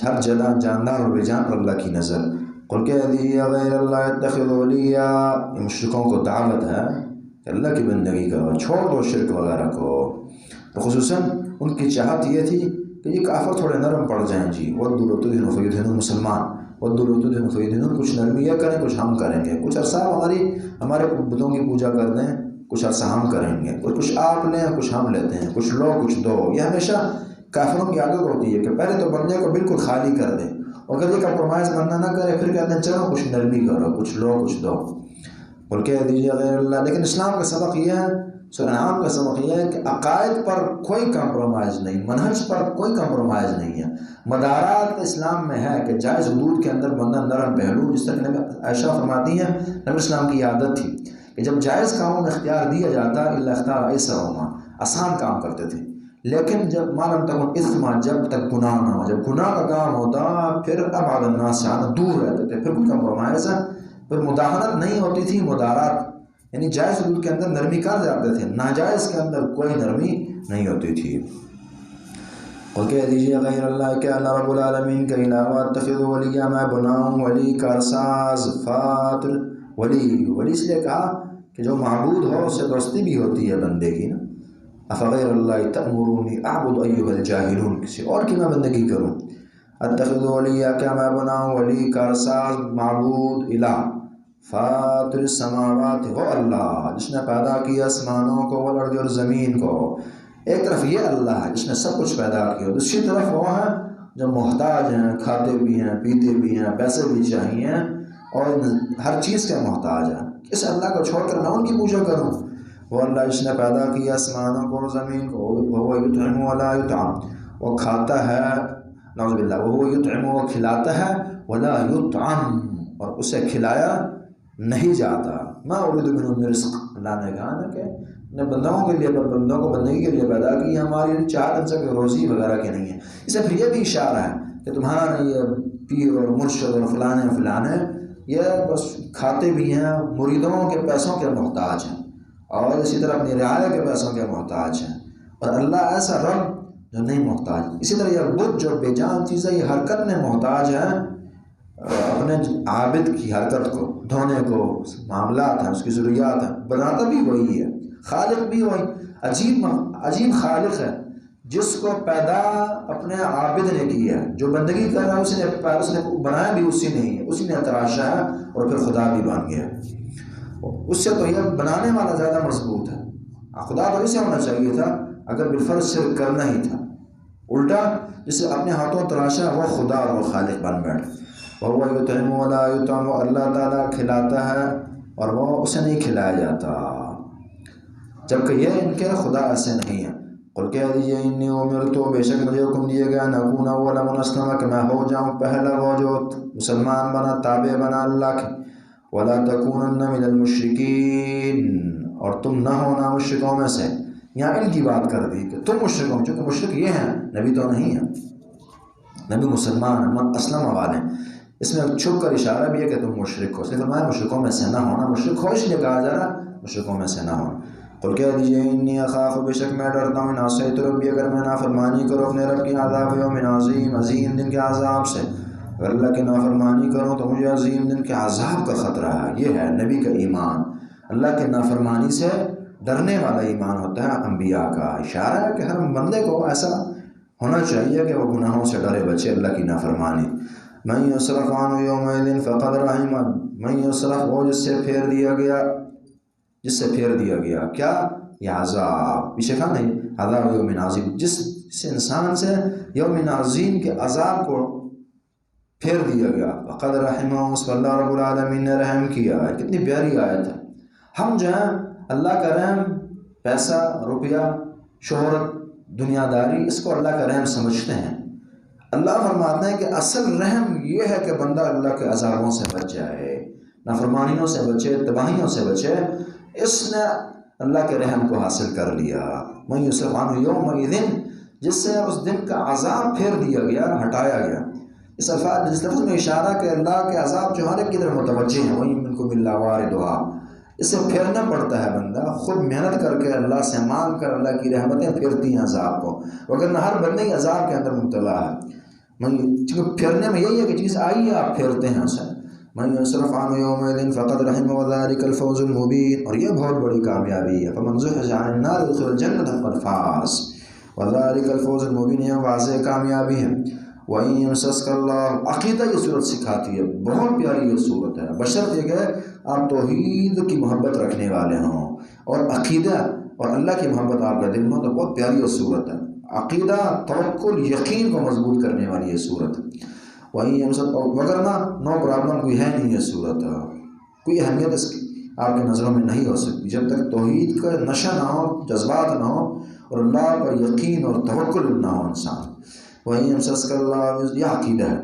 ہر جگہ جاندار اور بے جان پر اللہ کی نظر۔ قل کہہ دیجیے غیر اللہ اتخذ ولیا، یہ مشرکوں کو دعوت ہے کہ اللہ کی بندگی کرو، چھوڑ دو شرک وغیرہ کو۔ تو خصوصاً ان کی چاہت یہ تھی کہ یہ کافر تھوڑے نرم پڑ جائیں، جی وَدُّوا لَوْ تُدْهِنُ فَيُدْهِنُونَ، مسلمان وَدُّوا لَوْ تُدْهِنُ فَيُدْهِنُونَ، کچھ نرمی یہ کریں کچھ ہم کریں گے، کچھ عرصہ ہمارے بتوں کی پوجا کر دیں، کچھ عرصہ ہم کریں گے، کچھ آپ لیں کچھ ہم لیتے ہیں، کچھ لو کچھ دو۔ یہ ہمیشہ کافروں کی عادت ہوتی ہے کہ پہلے تو بندے کو بالکل خالی کر دیں، اور کبھی کمپرومائز بندہ نہ کرے، پھر کہتے ہیں چلو کچھ نرمی کرو، کچھ لو کچھ دو۔ اور کہہ دیجیے غیر اللہ، لیکن اسلام کا سبق یہ ہے سورہ انعام کا سبق یہ ہے کہ عقائد پر کوئی کمپرومائز نہیں، منہج پر کوئی کمپرومائز نہیں ہے۔ مدارات اسلام میں ہے کہ جائز حدود کے اندر بندہ نرم پہلو، جس طرح نبی عائشہ فرماتی ہیں نبی اسلام کی عادت تھی کہ جب جائز کاموں میں اختیار دیا جاتا الا اختار ایسرہما، آسان کام کرتے تھے، لیکن جب ما لم تکن اثما، جب تک گناہ نہ ہو، جب گناہ کا کام ہوتا پھر ابعد الناس سے دور رہتے تھے، پھر کوئی کمپرومائز ہے، پھر مداہنت نہیں ہوتی تھی، مدارات یعنی جائز حدود کے اندر نرمی کر جاتے تھے، ناجائز کے اندر کوئی نرمی نہیں ہوتی تھی۔ اور کہہ دیجیے غیر اللہ کہ اللہ رب العالمین کے علاوہ اتخذوا ولیا، میں بناؤں ولی کارساز، فاطر ولی اس لیے کہا کہ جو معبود ہو اس سے دوستی بھی ہوتی ہے بندے کی نا۔ افغیر اللہ تأمرونی اعبد ایھا الجاہلون، کسی اور کی میں بندگی کروں؟ اتخذ ولیا، کیا میں بناؤں ولی کارساز، معبود، الہ، فاطر السماوات، وہ اللہ جس نے پیدا کیا آسمانوں کو، والارض اور زمین کو۔ ایک طرف یہ اللہ ہے جس نے سب کچھ پیدا کیا، دوسری طرف وہ ہیں جو محتاج ہیں، کھاتے بھی ہیں، پیتے بھی ہیں، پیسے بھی چاہیے اور ہر چیز کے محتاج ہیں۔ اس اللہ کو چھوڑ کر میں ان کی پوجا کروں؟ وہ اللہ جس نے پیدا کیا آسمانوں کو اور زمین کو، وہ یطعم ولا یطعم، وہ کھاتا ہے، نعوذ باللہ، وہ یطعم، وہ کھلاتا ہے، ولا یطعم، اور اسے کھلایا نہیں جاتا۔ ما اريد منهم من رزق، اللہ نے کہا نا کہ نے بندوں کے لیے، بندوں کو بندگی کے لیے پیدا کی، ہماری چاہت ان سے کوئی روزی وغیرہ کی نہیں ہے۔ اسے پھر یہ بھی اشارہ ہے کہ تمہارا نہیں یہ پیر اور مرشد اور فلانے یہ بس کھاتے بھی ہیں، مریدوں کے پیسوں کے محتاج ہیں، اور اسی طرح اپنی رعایا کے پیسوں کے محتاج ہیں، اور اللہ ایسا رب جو نہیں محتاج۔ اسی طرح یہ بت جو بے جان چیزیں یہ حرکت میں محتاج ہیں اپنے عابد کی حرکت کو، دھونے کو، معاملات ہیں، اس کی ضروریات ہیں، بناتا بھی وہی ہے، خالق بھی وہی۔ عجیب خالق ہے جس کو پیدا اپنے عابد نے کیا ہے، جو بندگی کر رہا ہے اس نے بنایا بھی اسی نے ہی ہے، اسی نے تراشا ہے اور پھر خدا بھی بن گیا۔ اس سے تو یہ بنانے والا زیادہ مضبوط ہے۔ خدا تو اسے ہونا چاہیے تھا اگر بالفرض صرف کرنا ہی تھا، الٹا جسے اپنے ہاتھوں تراشا وہ خدا اور وہ خالق بن بیٹھا۔ وَهُوَ يُطْعِمُ وَلَا يُطْعَمُ، اللہ تعالیٰ کھلاتا ہے اور وہ اسے نہیں کھلایا جاتا، جبکہ یہ ان کے خدا ایسے نہیں ہیں۔ قل کہہ دیجیے انی امرت، بے شک مجھے حکم دیا گیا، نکون اول من اسلم، کہ میں ہو جاؤں پہلا وہ جو مسلمان بنا، تابع بنا اللہ کے، ولا تکونن من المشرکین، اور تم نہ ہونا مشرکوں میں سے۔ یہاں ان کی بات کر دی کہ تم مشرکوں، چونکہ مشرک یہ ہیں، نبی تو نہیں ہیں، نبی مسلمان من اسلم والے۔ اس میں چھپ کر اشارہ بھی ہے کہ تم مشرک ہو، اس لیے فرمایا مشرکوں میں سے نہ ہونا، مشرک ہو اس لیے کہا جا رہا مشرکوں میں سے نہ ہونا۔ قل کہہ دیجیے انی اخاف، بے شک میں ڈرتا ہوں، ان عصیت ربی، اگر میں نافرمانی کروں اپنے رب کی، عذاب یوم عظیم، عظیم دن کے عذاب سے۔ اگر اللہ کی نافرمانی کروں تو مجھے عظیم دن کے عذاب کا خطرہ ہے۔ یہ ہے نبی کا ایمان، اللہ کے نافرمانی سے ڈرنے والا ایمان ہوتا ہے انبیاء کا۔ اشارہ ہے کہ ہر بندے کو ایسا ہونا چاہیے کہ وہ گناہوں سے ڈرے، بچے اللہ کی نافرمانی۔ من یصرف عنہ یومئذ فقد رحمہ، من یصرف، وہ جس سے پھیر دیا گیا کیا؟ یہ عذاب، پیچھے کہا نہیں، عذاب یوم عظیم، جس انسان سے یوم عظیم کے عذاب کو پھیر دیا گیا، فقد رحمہ، اس پر اللہ رب العالمین نے رحم کیا ہے۔ کتنی پیاری آیت ہے۔ ہم جو ہیں اللہ کا رحم، پیسہ، روپیہ، شہرت، دنیا داری، اس کو اللہ کا رحم سمجھتے ہیں۔ اللہ فرماتے ہیں کہ اصل رحم یہ ہے کہ بندہ اللہ کے عذابوں سے بچ جائے، نافرمانیوں سے بچے، تباہیوں سے بچے۔ اس نے اللہ کے رحم کو حاصل کر لیا۔ من یصرف عنہ یومئذ، جس سے اس دن کا عذاب پھیر دیا گیا، ہٹایا گیا۔ اس لفظ میں اشارہ کہ اللہ کے عذاب جو ہر ایک کی طرف متوجہ ہیں، وہی منکم الا واردھا، اس سے پھیرنا پڑتا ہے، بندہ خود محنت کر کے اللہ سے مانگ کر اللہ کی رحمتیں پھیرتی ہیں عذاب کو، وگرنہ ہر بندے ہی عذاب کے اندر مبتلا ہے۔ چونکہ پھیرنے میں یہی ہے کہ چیز آئی ہے، آپ پھیرتے ہیں اسے۔ من یصرف عنہ یومئذ فقد رحمہ وذلک الفوز المبین، اور یہ بہت بڑی کامیابی ہے۔ فمن زحزح عن النار وادخل الجنۃ فقد فاز وذلک الفوز المبین، یہ واضح کامیابی ہے۔ وَإِن يَمْسَسْكَ اللَّهُ، عقیدہ یہ صورت سکھاتی ہے، بہت پیاری یہ صورت ہے، بشرط یہ کہ آپ توحید کی محبت رکھنے والے ہوں اور عقیدہ اور اللہ کی محبت آپ کا دل میں ہو، تو بہت پیاری یہ صورت ہے۔ عقیدہ، توکل، یقین کو مضبوط کرنے والی یہ صورت ہے۔ وہیں وگرنہ نو پرابلم کوئی ہے نہیں، یہ صورت کوئی اہمیت اس کی آپ کی نظروں میں نہیں ہو سکتی جب تک توحید کا نشہ نہ ہو، جذبات نہ ہو، اور اللہ پر یقین اور توکل نہ ہو انسان۔ وہیں یمسسک اللہ، یہ عقیدہ ہے،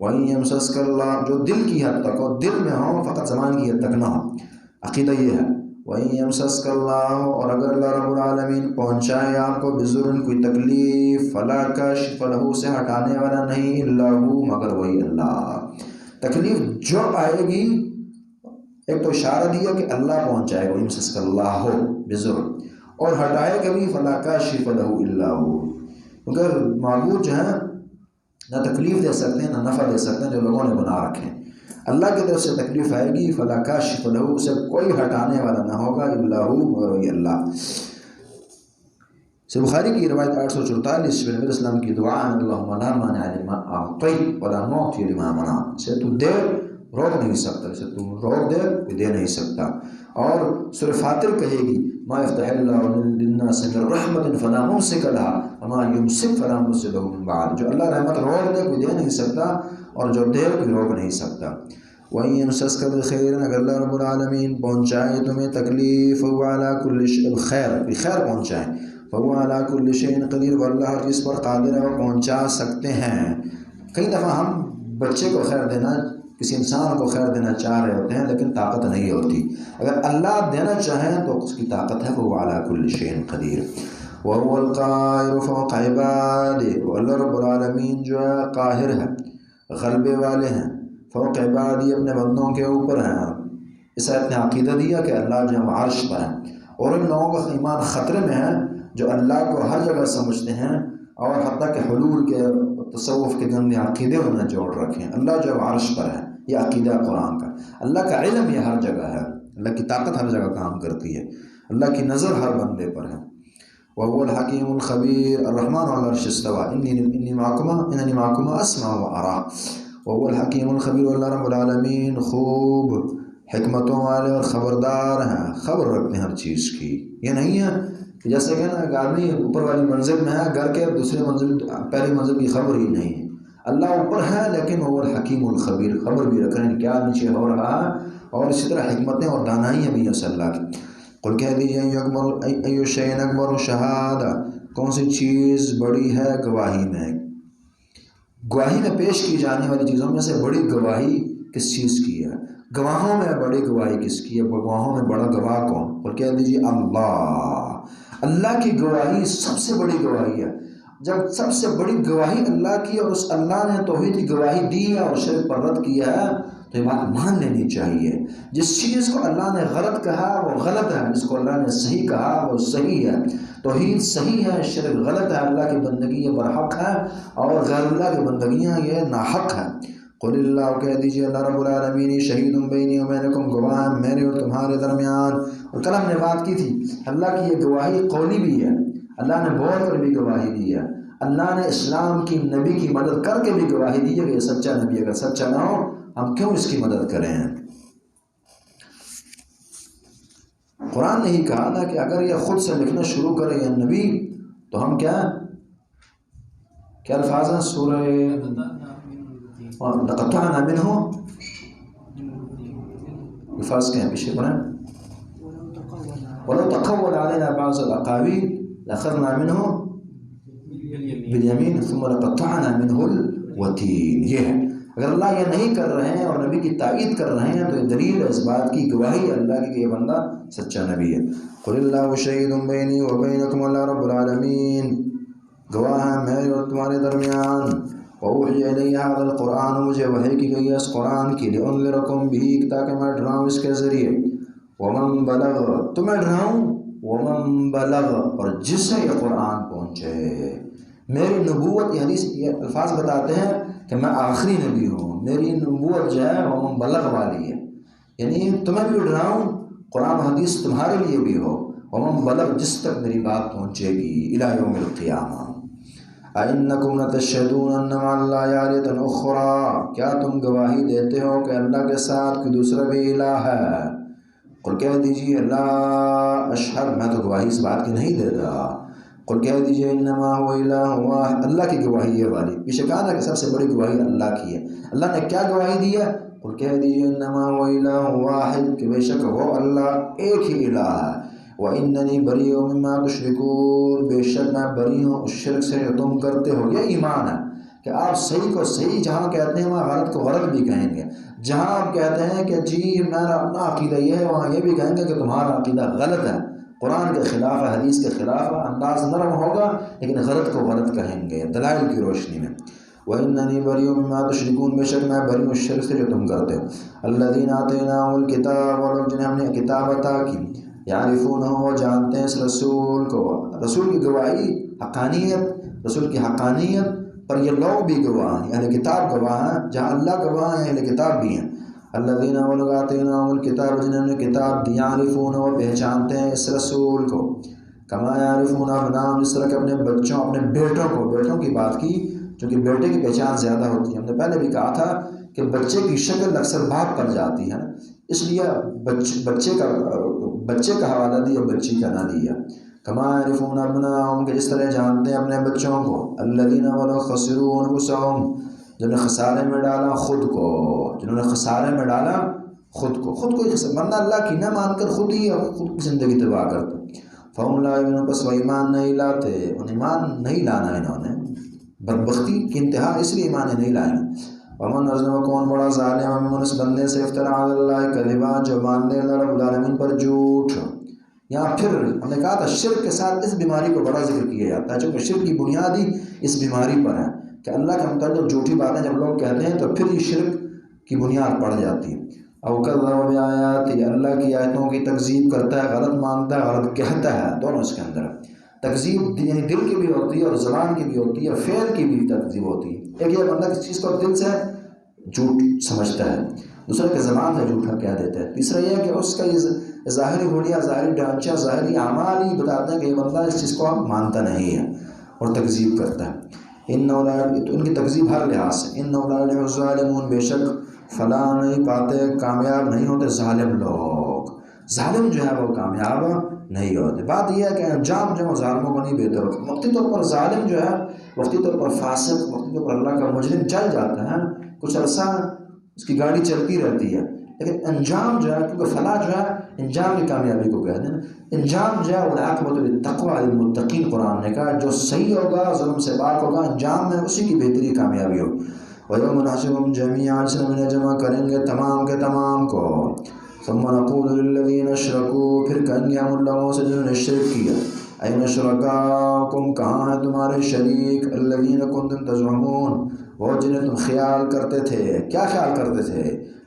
وہیں یمسسک اللہ جو دل کی حد تک ہو، دل میں ہو، فقط زبان کی حد تک نہ ہو، عقیدہ یہ ہے۔ وہیں یمسسک اللہ، اور اگر اللہ رب العالمین پہنچائے آپ کو بضر کوئی تکلیف، فلا کاشف لہ، سے ہٹانے والا نہیں، الا ہو، مگر وہی اللہ۔ تکلیف جو آئے گی، ایک تو اشارہ دیا کہ اللہ پہنچائے گا، یمسسک اللہ ہو بضر، اور ہٹائے کبھی فلا کاشف لہ الا ہو، مگر معبود جو ہے نہ تکلیف دے سکتے ہیں نہ نفع دے سکتے ہیں جو لوگوں نے بنا رکھے ہیں۔ اللہ کی طرف سے تکلیف آئے گی، فلا کاشف لہ، اسے کوئی ہٹانے والا نہ ہوگا، الا ہو، مگر وہی اللہ۔ سے بخاری کی روایت 844 میں نبی اسلام کی دعا ہے، اللہم لا مانع لما اعطیت ولا معطی لما منعت، سے تو دے روک نہیں سکتا، اسے تو روک دے کوئی دے نہیں سکتا۔ اور سورہ فاطر کہے گی، ما یفتح اللہ للناس من رحمت فلا ممسک لها وما یمسک فلا مرسل له من بعد، جو اللہ رحمت روک دے کوئی دے نہیں سکتا، اور جو دے کوئی روک نہیں سکتا۔ وَإِن يَمْسَسْكَ بِخَيْرٍ، اگر اللہ رب العالمین پہنچائے تمہیں تکلیف، فَهُوَ عَلَى كُلِّ شَيْءٍ، خیر خیر پہنچائے، فَهُوَ عَلَى كُلِّ شَيْءٍ قَدِيرٌ، واللہ ہر چیز پر قادر ہے اور پہنچا سکتے ہیں۔ کئی دفعہ ہم بچے کو خیر دینا، کسی انسان کو خیر دینا چاہ رہے ہوتے ہیں لیکن طاقت نہیں ہوتی، اگر اللہ دینا چاہیں تو اس کی طاقت ہے، فَهُوَ عَلَى كُلِّ شَيْءٍ قَدِيرٌ وَهُوَ الْقَاهِرُ فَوْقَ عِبَادِهِ، اللہ رب العالمین جو ہے قاہر ہے، غلبے والے ہیں، فوق عبادی، اپنے بندوں کے اوپر ہیں۔ اس آیت نے عقیدہ دیا کہ اللہ جو ہے عرش پر ہے، اور ان لوگوں کا ایمان خطرے میں ہے جو اللہ کو ہر جگہ سمجھتے ہیں، اور حتیٰ کہ حلول کے تصوف کے گندے عقیدے انہوں نے جوڑ رکھے ہیں۔ اللہ جو ہے عرش پر ہے، یہ عقیدہ قرآن کا۔ اللہ کا علم یہ ہر جگہ ہے، اللہ کی طاقت ہر جگہ کام کرتی ہے، اللہ کی نظر ہر بندے پر ہے۔ وَهُوَ الْحَكِيمُ الْخَبِيرُ الرحمن عَلَى الْعَرْشِ اسْتَوَىٰ إِنِّي مَعَكُمْ أَسْمَعُ وَأَرَىٰ وَهُوَ الْحَكِيمُ الْخَبِيرُ، اللہ رب العالمین خوب حکمتوں والے اور خبردار ہیں، خبر رکھتے ہیں ہر چیز کی۔ یہ نہیں ہے کہ جیسے کہ نا ایک آدمی اوپر والی منزل میں ہے، گھر کے دوسرے منزل پہلی منزل کی خبر ہی نہیں ہے۔ اللہ اوپر ہے لیکن وہ الحکیم الخبیر، خبر بھی رکھ رہے ہیں کیا نیچے ہو رہا ہے، اور اسی طرح حکمتیں اور دانائیاں بھی ہیں اس اللہ کی۔ قل کہہ دیجیے ایو شیء اکبر شہادہ، کون سی چیز بڑی ہے گواہی میں؟ گواہی میں پیش کی جانے والی چیزوں میں سے بڑی گواہی کس چیز کی ہے؟ گواہوں میں بڑی گواہی کس کی ہے؟ گواہوں میں بڑا گواہ کون؟ اور کہہ دیجیے اللہ، اللہ کی گواہی سب سے بڑی گواہی ہے۔ جب سب سے بڑی گواہی اللہ کی، اور اس اللہ نے توحید کی گواہی دی ہے اور شرک پر رد کیا ہے، تو یہ بات مان لینی چاہیے۔ جس چیز کو اللہ نے غلط کہا وہ غلط ہے، جس کو اللہ نے صحیح کہا وہ صحیح ہے۔ توحید صحیح ہے، شرک غلط ہے، اللہ کی بندگی یہ برحق ہے، اور غیر اللہ کی بندگیاں یہ ناحق ہے۔ قل اللہ، کہہ دیجیے اللہ رب العالمین شہید بینی و بینکم، گواہ ہے میرے اور تمہارے درمیان۔ اور کل ہم نے بات کی تھی، اللہ کی یہ گواہی قولی بھی ہے، اللہ نے بول کر بھی گواہی دی ہے، اللہ نے اسلام کی نبی کی مدد کر کے بھی گواہی دی ہے کہ یہ سچا نبی، اگر سچا نہ ہو ہم کیوں اس کی مدد کریں؟ قرآن نے ہی کہا نا کہ اگر یہ خود سے لکھنا شروع کرے یہ نبی تو ہم کیا الفاظ ہیں سورہ لَقَطَعْنَا مِنْهُ، الفاظ کیا ہیں پیچھے پڑھیں، وَلَوْ تَقَوَّلَ عَلَيْنَا بَعْضَ الْأَقَاوِيلِ لَأَخَذْنَا مِنْهُ بِالْيَمِينِ ثُمَّ لَقَطَعْنَا مِنْهُ الْوَتِينَ۔ یہ ہے، اگر اللہ یہ نہیں کر رہے ہیں اور نبی کی تائید کر رہے ہیں تو یہ دلیل ہے اس بات کی، گواہی اللہ کی کہ یہ بندہ سچا نبی ہے۔ قُلِ اللَّهُ شَهِيدٌ بَيْنِي وَبَيْنَكُمْ، اللہ رب العالمین گواہ ہے میرے اور تمہارے درمیان۔ وَأُوحِيَ إِلَيَّ هَذَا الْقُرْآنُ، مجھے وحی کی گئی ہے اس قرآن کی، لِأُنذِرَكُم بِهِ، تاکہ میں ڈراؤں اس کے ذریعے، وَمَن بَلَغَ، تمہیں ڈراؤں، وَمَن بَلَغَ، اور جسے یہ قرآن پہنچے۔ میری نبوت، یہ حدیث یہ الفاظ بتاتے ہیں کہ میں آخری نبی ہوں، میری نبوت جو ہے وَمَن بَلَغَ والی ہے، یعنی تمہیں بھی ڈراؤں، قرآن حدیث تمہارے لیے بھی ہو، وَمَن بَلَغَ، جس تک میری بات پہنچے گی، إِلَى يَوْمِ الْقِيَامَةِ۔ أَإِنَّكُمْ لَتَشْهَدُونَ أَنَّ مَعَ اللَّهِ آلِهَةً أُخْرَىٰ، کیا تم گواہی دیتے ہو کہ اللہ کے ساتھ کوئی دوسرا بھی الہ ہے؟ قل کہہ دیجیے لا اشہد، میں تو گواہی اس بات کی نہیں دیتا۔ قل کہہ دیجیے انما هو الہ واحد، اللہ کی گواہی یہ والی، پیچھے کہا نا کہ سب سے بڑی گواہی اللہ کی ہے۔ اللہ نے کیا گواہی دی ہے؟ اور کہہ دیجیے انما هو الہ واحد کہ بے شک وہ اللہ ایک ہی الہ ہے، واننی بریء مما تشرکون بے شک میں بری ہوں اس شرک سے جو تم کرتے ہو۔ یہ ایمان ہے کہ آپ صحیح کو صحیح جہاں کہتے ہیں وہاں غلط کو غلط بھی کہیں گے، جہاں آپ کہتے ہیں کہ جی میرا اپنا عقیدہ یہ ہے وہاں یہ بھی کہیں گے کہ تمہارا عقیدہ غلط ہے، قرآن کے خلاف ہے، حدیث کے خلاف ہے، انداز نرم ہوگا لیکن غلط کو غلط کہیں گے دلائل کی روشنی میں۔ وَإِنَّنِي بَرِيءٌ مِّمَّا تُشْرِكُونَ بے شک میں بری ہوں شرک سے جو تم کرتے ہو۔ الَّذِينَ آتَيْنَاهُمُ الْكِتَابَ وہ لوگ جنہیں ہم نے کتاب عطا کی، یعرفونہ وہ جانتے ہیں اس رسول کو، رسول کی گواہی حقانیت، رسول کی حقانیت پر یہ لوگ بھی گواہ ہیں، اہل کتاب گواہ ہیں، جہاں اللہ گواہ ہیں اہل کتاب بھی ہیں۔ الذین وہ لوگ آتیناہم الکتاب جنہوں نے کتاب دی، یعرفونہ وہ پہچانتے ہیں اس رسول کو، کما یعرفون ابناءہم جس طرح کہ اپنے بچوں اپنے بیٹوں کو، بیٹوں کی بات کی چونکہ بیٹے کی پہچان زیادہ ہوتی ہے، ہم نے پہلے بھی کہا تھا کہ بچے کی شکل اکثر باپ پر جاتی ہے، اس لیے بچے کا حوالہ دیا بچی کا نہ دیا۔ کما یعرفون ابناءہم کہ اس طرح جانتے ہیں اپنے بچوں کو، الذین ولو خسروا انفسہم جنہوں نے خسارے میں ڈالا خود کو، جنہوں نے خسارے میں ڈالا خود کو بندہ اللہ کی نہ مان کر خود ہی خود کی زندگی تباہ کرتا۔ فہم لا یؤمنون پس وہ ایمان نہیں لاتے، ان ایمان نہیں لانا انہوں نے، بدبختی کی انتہا اس لیے ایمان نہیں لائیں گے۔ ومن اظلم کون بڑا ظالم ممن اس بندے سے افترا علی اللہ کذبا جو مان لے اللہ رب العالمین پر جھوٹ۔ یہاں پھر ہم نے کہا تھا شرک کے ساتھ اس بیماری کو بڑا ذکر کیا جاتا ہے چونکہ شرک کی بنیاد ہی اس بیماری پر ہے کہ اللہ کے متعلق جھوٹی باتیں جب لوگ کہتے ہیں تو پھر یہ شرک کی بنیاد پڑ جاتی ہے۔ او کذب بآیات اللہ کی آیتوں کی تکذیب کرتا ہے، غلط مانتا ہے، غلط کہتا ہے، دونوں اس کے اندر ہے۔ تکذیب یعنی دل کی بھی ہوتی ہے اور زبان کی بھی ہوتی ہے، فعل کی بھی تکذیب ہوتی ہے۔ ایک یہ بندہ کسی چیز کو دل سے جھوٹ سمجھتا ہے، دوسرے کے زبان سے جھوٹا کہہ دیتا ہے، تیسرا یہ ہے کہ اس کا یہ ظاہری حلیہ، ظاہری ڈھانچہ، ظاہری اعمال ہی بتاتے ہیں کہ یہ بندہ اس چیز کو مانتا نہیں ہے اور تکذیب کرتا ہے۔ ان کی تکذیب ہر لحاظ سے، انہم لا یفلح الظالمون بے شک فلاح نہیں پاتے، کامیاب نہیں ہوتے ظالم لوگ، ظالم جو ہے وہ کامیاب نہیں ہوتے۔ بات یہ ہے کہ انجام جو ہے ظالموں کو نہیں بہتر ہوتا۔ وقتی طور پر ظالم جو ہے، وقتی طور پر فاسق، وقتی طور پر اللہ کا مجرم چل جاتا ہے، کچھ عرصہ اس کی گاڑی چلتی رہتی ہے، لیکن انجام جو ہے، کیونکہ فلاح جو ہے انجام کی کامیابی کو کہتے ہیں، انجام جو ہے والعاقبۃ للتقویٰ للمتقین، قرآن نے کہا جو صحیح ہوگا، ظلم سے پاک ہوگا، انجام میں اسی کی بہتری کامیابی ہوگی۔ وَيَوْمَ نَحْشُرُهُمْ جَمِيعًا جس میں انہیں جمع کریں گے تمام کے تمام کو، ثُمَّ نَقُولُ لِلَّذِينَ أَشْرَكُوا پھر کہیں گے ہم ان لوگوں سے جنہوں نے شرک کیا، أَيْنَ شُرَكَاؤُكُمْ کہاں ہیں تمہارے شریک، الَّذِينَ كُنتُمْ تَزْعُمُونَ وہ جنہیں تم خیال کرتے تھے، کیا خیال کرتے تھے؟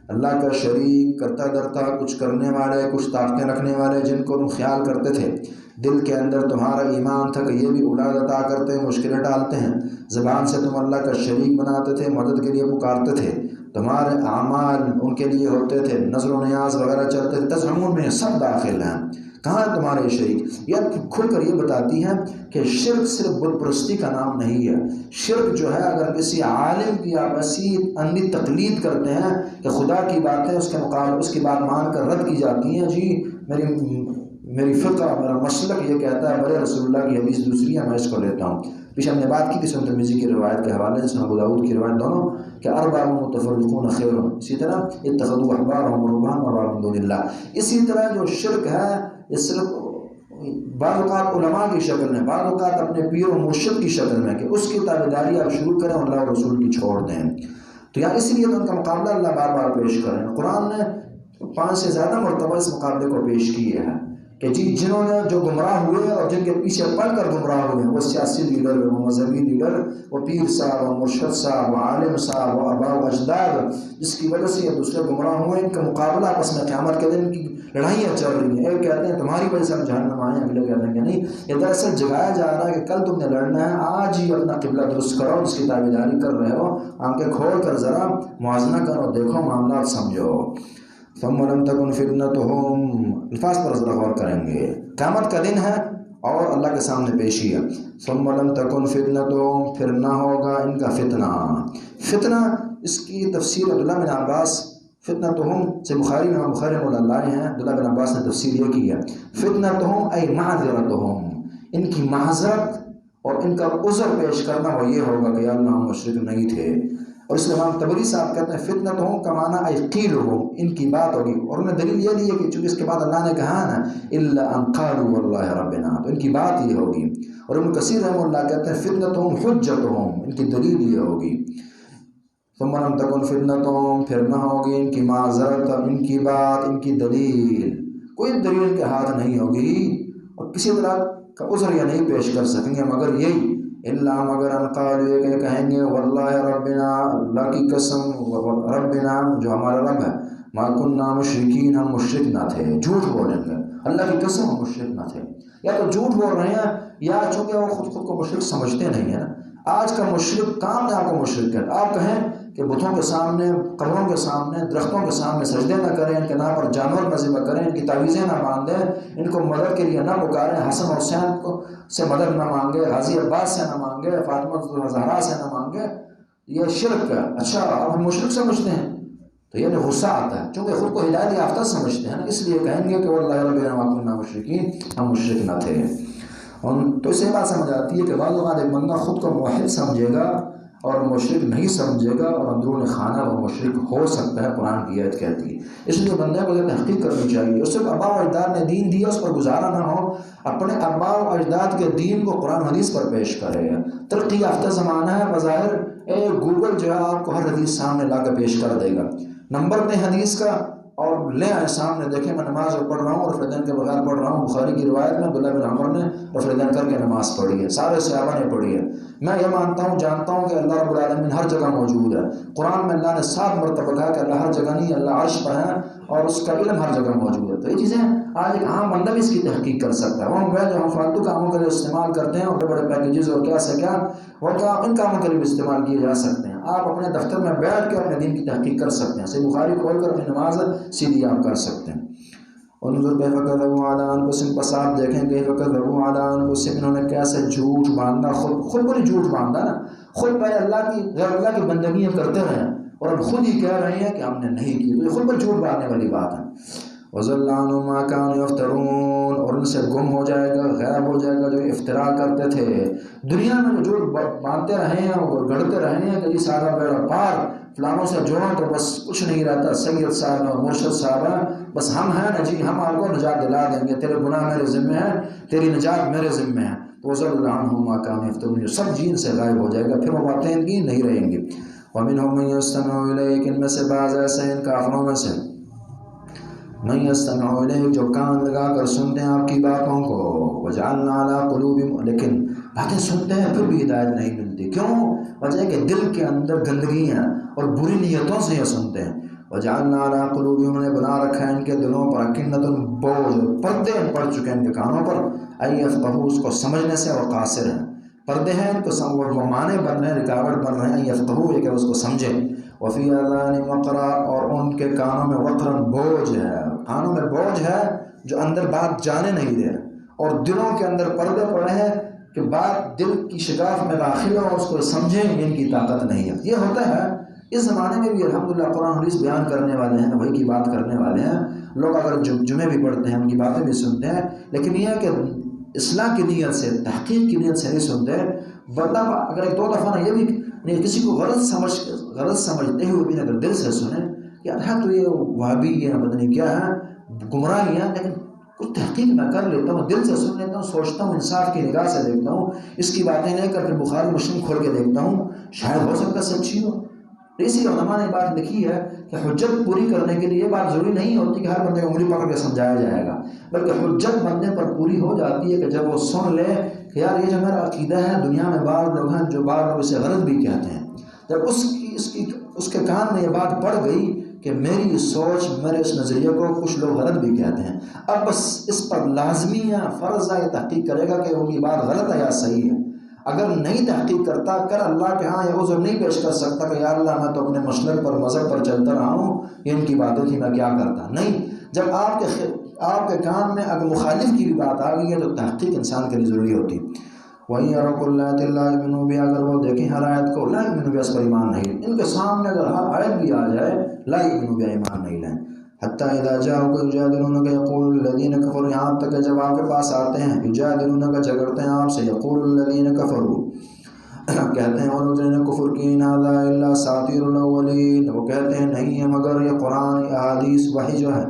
اللہ کا شریک، کرتا درتا کچھ کرنے والے، کچھ طاقتیں رکھنے والے جن کو تم خیال کرتے تھے، دل کے اندر تمہارا ایمان تھا کہ یہ بھی اولاد عطا کرتے ہیں، مشکلیں ڈالتے ہیں، زبان سے تم اللہ کا شریک بناتے تھے، مدد کے لیے پکارتے تھے، تمہارے اعمال ان کے لیے ہوتے تھے، نظر و نیاز وغیرہ چلتے تھے، تزعمون میں سب داخل ہیں، کہاں ہے تمہارے شریک؟ یہ کھل کر یہ بتاتی ہیں کہ شرک صرف بت پرستی کا نام نہیں ہے۔ شرک جو ہے اگر کسی عالم کی آپ ایسی اندھی تقلید کرتے ہیں کہ خدا کی باتیں اس کے مقابلے اس کی بات مان کر رد کی جاتی ہیں، جی میری فقہ میرا مسلک یہ کہتا ہے، بڑے رسول اللہ کی حدیث دوسری ہے، میں اس کو لیتا ہوں۔ پیچھے ہم نے بات کی تھی سنن ترمذی کی روایت کے حوالے سے، ابو داؤد کی روایت دونوں، کہ اربع متفرقون خیر، اسی طرح اتخذوا احبارهم ورهبانهم اربابا من دون اللہ۔ اسی طرح جو شرک ہے یہ صرف بعض اوقات علماء کی شکل میں، بعض اوقات اپنے پیر و مرشد کی شکل میں کہ اس کی تابعداری آپ شروع کریں اور اللہ اور رسول کی چھوڑ دیں، تو یہاں اس لیے تو ان کا مقابلہ اللہ بار بار پیش کریں۔ قرآن نے 5 سے زیادہ مرتبہ اس مقابلے کو پیش کیے ہیں کہ جی جنہوں نے جو گمراہ ہوئے اور جن کے پیچھے پڑھ کر گمراہ ہوئے، وہ سیاسی لیڈر، وہ مذہبی لیڈر، وہ پیر صاحب، وہ مرشد صاحب، وہ عالم صاحب، وہ آباء و اجداد، جس کی وجہ سے یہ دوسرے گمراہ ہوئے، ان کا مقابلہ آپس میں قیامت کے دن کی لڑائیاں چل رہی ہیں۔ ایک کہتے ہیں تمہاری وجہ سے ہم جہنم آئے ہیں، اگلے کہتے ہیں کہ نہیں، یہ دراصل جگایا جا رہا ہے کہ کل تم نے لڑنا ہے، آج ہی اپنا قبلہ درست کرو، جس کی تابعداری کر رہے ہو آنکھیں کھول کر ذرا موازنہ کرو، دیکھو معاملات سمجھو۔ ثم لم تكن فتنتهم الفاظ پر ذرا غور کریں گے، قیامت کا دن ہے اور اللہ کے سامنے پیشی ہے۔ ثم لم تكن فتنتهم پھر نہ ہوگا ان کا فتنہ۔ فتنہ اس کی تفسیر عبداللہ بن عباس، فتنتهم سے بخاری میں بخاری رحمہ اللہ ہیں، عبداللہ بن عباس نے تفسیر یہ کی ہے، فتنتهم ای معذرتهم ان کی معذرت اور ان کا عذر پیش کرنا وہ یہ ہوگا کہ یا اللہ ہم مشرک نہیں تھے، اور اس لیے امام طبری صاحب کہتے ہیں فتنتہم کا معنی ای قیلہم، ان کی بات ہوگی، اور انہوں نے دلیل یہ لی ہے کہ چونکہ اس کے بعد اللہ نے کہا نا الا ان قالوا واللہ ربنا، تو ان کی بات یہ ہوگی۔ اور ابن کثیر رحمہ اللہ کہتے ہیں فتنتہم حجتہم، ان کی دلیل یہ ہوگی۔ ثم لم تکن فتنتہم، پھر نہ ہوگی ان کی معذرت، ان کی بات، ان کی دلیل، کوئی دلیل ان کے ہاتھ نہیں ہوگی اور کسی طرح کا عذر یا نہیں پیش کر سکیں گے مگر یہی الا مگر ان قالوا، یہ کہ کہیں گے واللہ ربنا، اللہ کی قسم، ربنا جو ہمارا رب ہے، ما کننا مشرکین، ہم مشرک نہ تھے، جھوٹ بولیں گے، اللہ کی قسم ہم مشرک نہ تھے، یا تو جھوٹ بول رہے ہیں یا چونکہ وہ خود کو مشرک سمجھتے نہیں ہیں نا۔ آج کا مشرک کام ہے آپ کو مشرک ہے، آپ کہیں کہ بتوں کے سامنے، قبروں کے سامنے، درختوں کے سامنے سجدے نہ کریں، ان کے نام پر جانور نہ ذبح کریں، ان کی تعویذیں نہ باندھیں، ان کو مدد کے لیے نہ پکاریں، حسن حسین کو سے مدد نہ مانگے، غازی عباس سے نہ مانگے، فاطمہ زہرا سے نہ مانگے، یہ شرک ہے۔ اچھا آپ ہم مشرک سمجھتے ہیں تو یہ غصہ آتا ہے، چونکہ خود کو ہدایت یافتہ سمجھتے ہیں نا، اس لیے کہیں گے کہ واللہ ربنا ما کننا مشرکین، ہم مشرک نہ تھے۔ تو اس سے بات سمجھ آتی ہے کہ بعض اوقات ایک بندہ خود کو موحد سمجھے گا اور مشرک نہیں سمجھے گا، اور اندرون خانہ وہ مشرک ہو سکتا ہے، قرآن کی آیت کہتی ہے۔ اس لیے بندے کو یہ تحقیق کرنی چاہیے، اس سے آباء و اجداد نے دین دیا، اس پر گزارا نہ ہو، اپنے آباء و اجداد کے دین کو قرآن حدیث پر پیش کرے۔ ترقی یافتہ زمانہ ہے، بظاہر گوگل جو ہے آپ کو ہر حدیث سامنے لا کے پیش کر دے گا، نمبر دیں حدیث کا اور لے آئے سامنے، دیکھیں میں نماز پڑھ رہا ہوں، رفع دین کے بغیر پڑھ رہا ہوں، بخاری کی روایت میں عبداللہ بن عمر نے رفع دین کر کے نماز پڑھی ہے، سارے صحابہ نے پڑھی ہے۔ میں یہ مانتا ہوں، جانتا ہوں کہ اللہ رب العالمین ہر جگہ موجود ہے، قرآن میں اللہ نے 7 مرتبہ کہا کہ اللہ ہر جگہ نہیں، اللہ عرش پر ہے اور اس کا علم ہر جگہ موجود ہے۔ تو یہ چیزیں آج ایک عام بندہ بھی اس کی تحقیق کر سکتا ہے۔ وہ موبائل جو ہم فالتو کاموں کے لیے استعمال کرتے ہیں، اور بڑے بڑے پیکیجز اور کیا سے کیا، وہ ان کاموں کے لیے بھی استعمال کیے جا سکتے ہیں۔ آپ اپنے دفتر میں بیٹھ کے اپنے دین کی تحقیق کر سکتے ہیں، صحیح بخاری کھول کر اپنی نماز سیدھی آپ کر سکتے ہیں۔ اور نظر کیف کذبوا علی انفسہم، بس آپ دیکھیں کیف کذبوا علی انفسہم، انہوں نے کیسے جھوٹ باندھا، خود کو نہیں جھوٹ باندھا نا، خود پہلے اللہ کی غیر اللہ کی بندگیاں کرتے رہے اور اب خود ہی کہہ رہے ہیں کہ ہم نے نہیں کی، تو یہ خود پر جھوٹ باندھنے والی بات ہے۔ وَضَلَّ عَنْهُمْ مَا كَانُوا يَفْتَرُونَ، اور ان سے گم ہو جائے گا، غائب ہو جائے گا جو افتراء کرتے تھے دنیا میں، جو جھوٹ باندھتے رہے ہیں اور گڑھتے رہے ہیں کہ یہ سارا بیڑا پار، فلانوں سے جوڑوں تو بس کچھ نہیں رہتا، سید صاحب اور مرشد صاحب ہیں، بس ہم ہیں نا جی، ہم آپ کو نجات دلا دیں گے، تیرے گناہ میرے ذمہ ہیں، تیری نجات میرے ذمہ ہے۔ تو وَضَلَّ عَنْهُمْ مَا كَانُوا يَفْتَرُونَ، سب جین سے غائب ہو جائے گا، پھر وہ باتیں ان کی نہیں رہیں گی۔ وَمِنْهُمْ مَن يَسْتَمِعُ إِلَيْكَ، ان میں سے بعض ایسے ہیں ان کافروں میں سے، من يستمع إليك، جو کان لگا کر سنتے ہیں آپ کی باتوں کو، وجعلنا على قلوبهم، لیکن باتیں سنتے ہیں پھر بھی ہدایت نہیں ملتی، کیوں؟ وجہ کہ دل کے اندر گندگی ہے اور بری نیتوں سے یہ سنتے ہیں۔ وجعلنا على قلوبهم، نے بنا رکھا ہے ان کے دلوں پر اکنۃ، بوجھ، پردے پڑ چکے ہیں ان کے کانوں پر، ان یفقہوا، اس کو سمجھنے سے وہ قاصر ہیں، پردے ہیں ان کو، وہ معنی بن رہے ہیں، رکاوٹ بن رہے ہیں، ان یفقہوا، یہ کہ اس کو سمجھیں۔ وفی آذانہم وقرا، اور ان کے کانوں میں وقرن، بوجھ ہے، کانوں میں بوجھ ہے جو اندر بات جانے نہیں دے رہے، اور دلوں کے اندر پردے پڑے ہیں کہ بات دل کی شگاف میں داخل ہو، اس کو سمجھیں، ان کی طاقت نہیں ہے۔ یہ ہوتا ہے اس زمانے میں بھی، الحمدللہ قرآن حدیث بیان کرنے والے ہیں، وہی کی بات کرنے والے ہیں لوگ، اگر جمعے بھی پڑھتے ہیں ان کی باتیں بھی سنتے ہیں، لیکن یہ ہے کہ اصلاح کی نیت سے، تحقیق کی نیت سے نہیں سنتے، بندہ اگر ایک 2 دفعہ یہ بھی نہیں، کسی کو غلط سمجھتے ہوئے بھی اگر دل سے سنیں یار ہے تو یہ وہابی ہے، مدنی کیا ہے، گمراہی ہے، لیکن کچھ تحقیق میں کر لیتا ہوں، دل سے سن لیتا ہوں، سوچتا ہوں، انصاف کی نگاہ سے دیکھتا ہوں، اس کی باتیں لے کر پھر بخاری مسلم کھول کے دیکھتا ہوں، شاید ہو سکتا سچی ہو۔ اسی علماء نے بات لکھی ہے کہ حجت پوری کرنے کے لیے یہ بات ضروری نہیں ہوتی کہ ہر بندے کو انگلی پکڑ کے سمجھایا جائے گا، بلکہ حجت بندے پر پوری ہو جاتی ہے کہ جب وہ سن لے کہ یار یہ جو میرا عقیدہ ہے، دنیا میں بعض لوگ ہیں جو بعض لوگ اسے غلط بھی کہتے ہیں، جب اس کے کان میں یہ بات پڑ گئی کہ میری سوچ، میرے اس نظریے کو کچھ لوگ غلط بھی کہتے ہیں، اب بس اس پر لازمی ہے، فرض ہے، یہ تحقیق کرے گا کہ ان کی بات غلط ہے یا صحیح ہے۔ اگر نہیں تحقیق کرتا، کر اللہ کے ہاں یہ عذر نہیں پیش کر سکتا کہ یا اللہ میں تو اپنے مسلک پر، مذہب پر چلتا رہا ہوں، یہ ان کی باتیں تھی، میں کیا کرتا، نہیں۔ جب آپ کے کان میں اگر مخالف کی بھی بات آ گئی ہے تو تحقیق انسان کے لیے ضروری ہوتی۔ وَإِن يَرَوْا كُلَّ آيَةٍ لَا يُؤْمِنُوا بِهَا، اگر وہ دیکھیں ہر آیت کو، لا يؤمنوا بها، اس پر ایمان نہیں، ان کے سامنے اگر ہر آیت بھی آ جائے لا يؤمنوا بها، ایمان نہیں لیں۔ حتیٰ اذا جاءوك يجادلونك يقول الذين كفروا، یہاں تک کہ جب آپ کے پاس آتے ہیں، يجادلونك، جھگڑتے ہیں آپ سے، يقول الذين كفروا کہتے ہیں اور جنہیں کفر کی نادا اللہ ساتیر الاولین، وہ کہتے ہیں نہیں ہے مگر یہ قرآن احادیث وحی جو ہے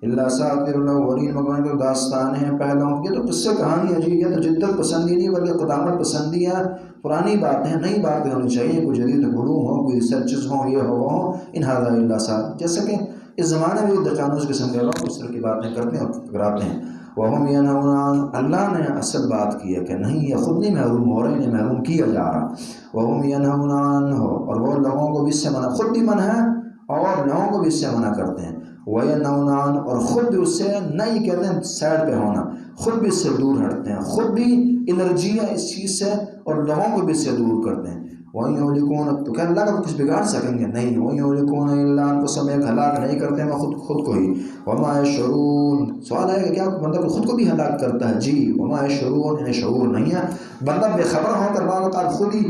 اللہ ساتیر الاولین، مگر تو داستانیں ہیں پہلوں، یہ تو قصے کہانی ہے جی، یہ تو جدت پسندی نہیں بلکہ قدامت پسندی ہے، پرانی باتیں ہیں، نئی باتیں ہونی چاہیے، کوئی جدید علوم ہو، کوئی ریسرچز ہوں، یہ ہو ان ہذا اللہ ساتھ، جیسے کہ اس زمانے میں دقانوس قسم کے لوگ اس طرح کی باتیں کرتے ہیں اور پکراتے ہیں۔ وَهُمْ يَنْهَوْنَ عَنْهُ، اللہ نے اصل بات کی ہے کہ نہیں یہ خود نہیں محروم ہو رہے، انہیں محروم کیا جا رہا۔ وَهُمْ يَنْهَوْنَ عَنْهُ، اور وہ لوگوں کو بھی اس سے منع، خود بھی منع ہے اور لوگوں کو بھی اس سے منع کرتے ہیں۔ وَيَنْهَوْنَ عَنْهُ، اور خود بھی اس سے نہیں کہتے ہیں سائڈ پہ ہونا، خود بھی اس سے دور ہٹتے ہیں، خود بھی الرجی ہے اس چیز سے اور لوگوں کو بھی اس سے دور کرتے ہیں۔ وَإِنْ يُهْلِكُونَ، تو کیا اللہ کا کچھ بگاڑ سکیں گے؟ نہیں۔ وَإِنْ يُهْلِكُونَ إِلَّا أَنفُسَهُمْ، ایک ہلاک نہیں کرتے ہیں خود کو ہی۔ وَمَا يَشْعُرُونَ، سوال ہے کہ کیا بندہ خود کو بھی ہلاک کرتا ہے؟ جی، وَمَا يَشْعُرُونَ، انہیں شعور نہیں ہے، بندہ بے خبر ہو کر بعض اوقات خود ہی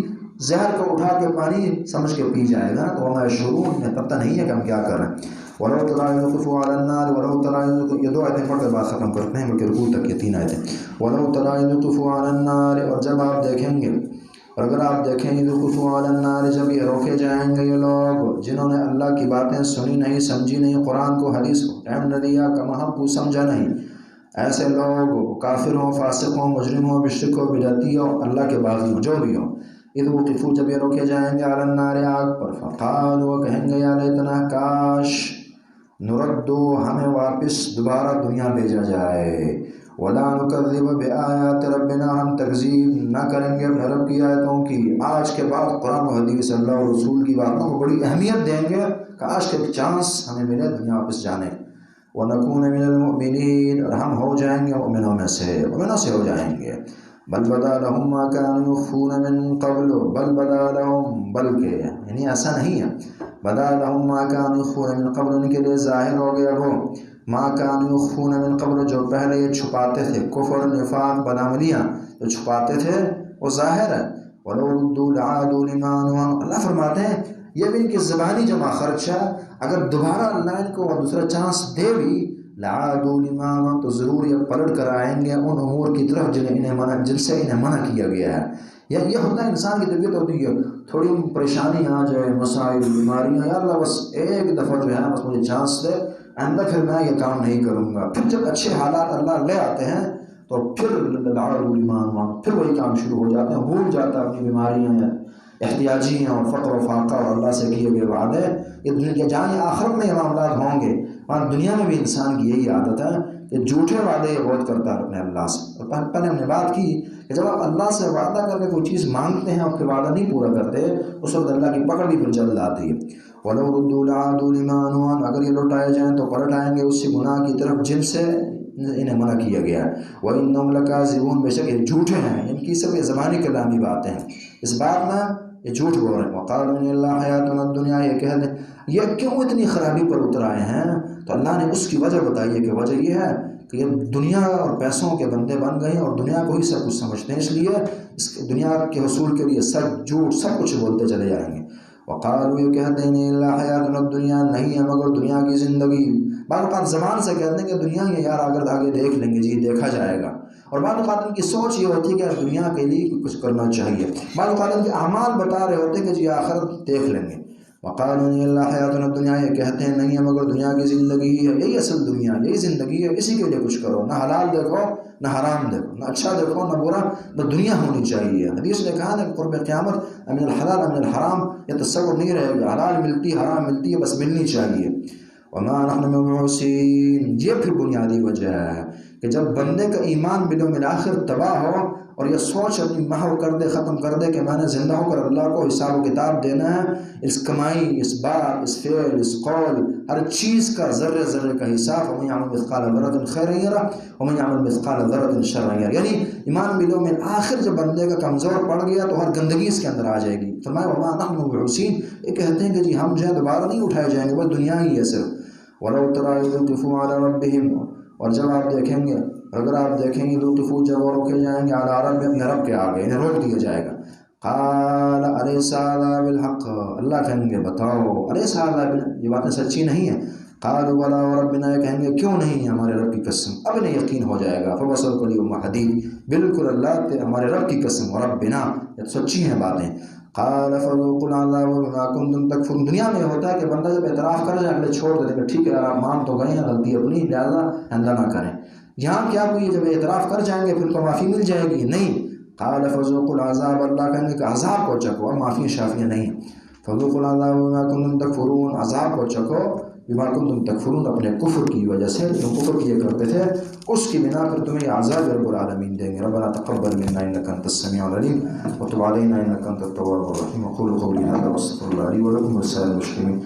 زہر کو اٹھا کے پانی سمجھ کے پی جائے گا، تو وَمَا يَشْعُرُونَ، انہیں پتہ نہیں ہے کہ ہم کیا کر رہے ہیں۔ وَلَوْ تَرَىٰ إِذْ وُقِفُوا عَلَى النَّارِ، وَلَوْ تَرَىٰ، یہ 2 آیتیں پڑھ کر بات ختم کرتے ہیں بلکہ رکوع تک یہ 3 آیتیں۔ وَلَوْ تَرَىٰ إِذْ وُقِفُوا عَلَى النَّارِ، اور جب آپ دیکھیں گے، اور اگر آپ دیکھیں إِذْ وُقِفُوا عَلَى النَّارِ، جب یہ روکے جائیں گے یہ لوگ جنہوں نے اللہ کی باتیں سنی نہیں، سمجھی نہیں، قرآن کو حدیث کو ٹائم نہ دیا، کما کو سمجھا نہیں، ایسے لوگ کافر ہوں، فاسق ہوں، مجرم ہوں، مشرک ہوں، بدعتی ہوں، اللہ کے باغی ہوں، جو بھی ہوں۔ اذ وقفوا، جب یہ روکے جائیں گے علی النار، آگ پر، فقالوا، وہ کہیں گے یا لیتنا، کاش، نردو، ہمیں واپس دوبارہ دنیا بھیجا جائے، ولا نکذب بآیات ربنا، ہم تکذیب نہ کریں گے اپنے رب کی آیتوں کی، آج کے بعد قرآن و حدیث اللہ و رسول کی باتوں کو بڑی اہمیت دیں گے، کاش کے چانس ہمیں ملے دنیا واپس جانے۔ وَنَكُونَ مِنَ الْمُؤْمِنِينَ، اور ہم ہو جائیں گے مؤمنوں میں سے، مؤمنوں سے ہو جائیں گے۔ بل بدا لهم ما كانوا يخفون من قبل، بل بدا لهم، بلکہ یعنی ایسا نہیں ہے، بدا لهم ما كانوا يخفون من قبل، ان کے لیے ظاہر ہو گیا وہ ما كانوا يخفون من قبل، جو پہلے یہ چھپاتے تھے، کفر، نفاق، بدعملیاں جو چھپاتے تھے وہ ظاہر ہے۔ وَلَوْ رُدُّوا لَعَادُوا لِمَا نُهُوا عَنْهُ، اللہ فرماتے ہیں یہ بھی ان کی زبانی جمع خرچ ہے، اگر دوبارہ اللہ ان کو دوسرا چانس دے بھی، لعادوا لما نهوا، تو ضرور یہ پلٹ کر آئیں گے ان امور کی طرف جن سے انہیں منع کیا گیا ہے۔ یہ ہوتا ہے انسان کی طبیعت ہوتی ہے، تھوڑی پریشانی آ جائے، مسائل، بیماریاں، یا اللہ بس ایک دفعہ جو ہے بس مجھے چانس دے، آئندہ پھر میں یہ کام نہیں کروں گا۔ پھر جب اچھے حالات اللہ لے آتے ہیں تو پھر لعادوا لما نهوا، پھر وہی کام شروع ہو جاتے ہیں، بھول جاتا ہے اپنی بیماریاں، احتیاجی ہیں اور فقر و فاقہ اور اللہ سے کیے ہوئے وعدے، یہ دنیا جہاں آخرت میں یہ معاملات ہوں گے، اور دنیا میں بھی انسان کی یہی عادت ہے کہ جھوٹے وعدے یہ بہت کرتا ہے اپنے اللہ سے۔ اور پہلے ہم نے بات کی کہ جب آپ اللہ سے وعدہ کر کے کوئی چیز مانگتے ہیں اور پھر وعدہ نہیں پورا کرتے، اس وقت اللہ کی پکڑ بھی پھر جلد آتی ہے۔ وَلَوْ رُدُّوا لَعَادُوا لِمَا نُهُوا عَنْهُ، اگر یہ لوٹائے جائیں تو پلٹ آئیں گے اسی گناہ کی طرف جن سے انہیں منع کیا گیا ہے۔ وَإِنَّهُمْ لَكَاذِبُونَ، بے شک یہ جھوٹے ہیں، ان کی سب یہ زبانی کلامی باتیں ہیں، اس بات میں یہ جھوٹ بول رہے ہیں۔ وَقَالُوا إِنَّ اللَّهَ حَيَاتُنَا الدُّنْيَا، یہ کہہ دیں یہ کیوں اتنی خرابی پر اتر آئے ہیں، تو اللہ نے اس کی وجہ بتائی ہے کہ وجہ یہ ہے کہ یہ دنیا اور پیسوں کے بندے بن گئے اور دنیا کو ہی سب کچھ سمجھتے ہیں، اس لیے اس دنیا کے حصول کے لیے سب جھوٹ سب کچھ بولتے چلے جائیں گے۔ وقالوا، یہ کہتے ہیں إِنَّ اللَّهَ حَيَاتُنَا الدُّنْيَا، نہیں ہے مگر دنیا کی زندگی، بعض اوقات زبان سے کہتے ہیں کہ دنیا ہے یار، اگر آگے دیکھ لیں گے جی، دیکھا جائے گا، اور بعض اوقات ان کی سوچ یہ ہوتی ہے کہ دنیا کے لیے کچھ کرنا چاہیے، بعض اوقات ان کے اعمال بتا رہے ہوتے ہیں کہ جی آخرت دیکھ لیں گے۔ وقالوا إِنَّ اللَّهَ حَيَاتُنَا الدُّنْيَا، یہ کہتے ہیں نہیں ہے مگر دنیا کی زندگی ہے، یہی اصل دنیا، یہی زندگی ہے، اسی کے لیے کچھ کرو، نہ حلال دیکھو نہ حرام دیکھو، نہ اچھا دیکھو نہ برا، بس دنیا ہونی چاہیے۔ حدیث نے کہا کہ قرب قیامت من الحلال من الحرام، یہ تصور نہیں رہے گا، حلال ملتی حرام ملتی ہے، بس ملنی چاہیے۔ وما نحن بمبعوثین، یہ پھر بنیادی وجہ ہے کہ جب بندے کا ایمان بالیوم الآخر تباہ ہو اور یہ سوچ اپنی محو کر دے، ختم کر دے کہ میں نے زندہ ہو کر اللہ کو حساب و کتاب دینا ہے، اس کمائی، اس بات، اس فعل، اس قول، ہر چیز کا ذرے ذرے کا حساب، ومن یعمل مثقال ذرۃ خیرا یرہ ومن یعمل مثقال ذرۃ شرا یرہ، یعنی ایمان بالیوم الآخر جب بندے کا کمزور پڑ گیا تو ہر گندگی اس کے اندر آ جائے گی۔ فرمایا وما نحن بمبعوثین، یہ کہتے ہیں کہ جی ہم جو ہے دوبارہ نہیں اٹھائے جائیں گے، بس دنیا ہی ہے صرف۔ وَلَوْ تَرَىٰ إِذْ وُقِفُوا عَلَىٰ رَبِّهِمْ، اور جب آپ دیکھیں گے، اگر آپ دیکھیں گے وقفوا، جب وہ روکے جائیں گے عَلَىٰ رَبِّهِمْ، اپنے رب کے آگے، انہیں روک دیا جائے گا۔ قَالَ أَلَيْسَ هَٰذَا بِالْحَقِّ، اللہ کہیں گے بتاؤ، أَلَيْسَ هَٰذَا، یہ باتیں سچی نہیں ہیں؟ قالوا بلا وربنا، یہ کہیں گے کیوں نہیں، ہمارے رب کی قسم، اب انہیں یقین ہو جائے گا. فبصرک الیوم حدید، بالکل اللہ تے ہمارے رب کی قسم، وربنا، یہ سچی ہیں باتیں. قال فذوقوا العذاب بما كنتم تکفرون. دنیا میں ہوتا ہے کہ بندہ جب اعتراف کر جائے اگلے چھوڑ دے کہ ٹھیک ہے آپ مان تو گئے ہیں، غلطی اپنی، لہٰذا آئندہ نہ کریں. یہاں کیا کوئی جب اعتراف کر جائیں گے پھر تو معافی مل جائے گی؟ نہیں. قال فذوقوا العذاب، اللہ کہنے کہ عذاب کو چکو، اور معافی شافیاں نہیں ہیں. فذوقوا العذاب بما كنتم تکفرون، عذاب کو چکو بما کنتم تکفرون، اپنے کفر کی وجہ سے، جو کفر کیا کرتے تھے اس کی بنا پر تمہیں عذاب رب العالمین دیں گے. ربنا تقبل منا انک انت السمیع العلیم وتب علینا انک انت التواب الرحیم. اقول قولی هذا واستغفر الله لي ولكم ولسائر المسلمین.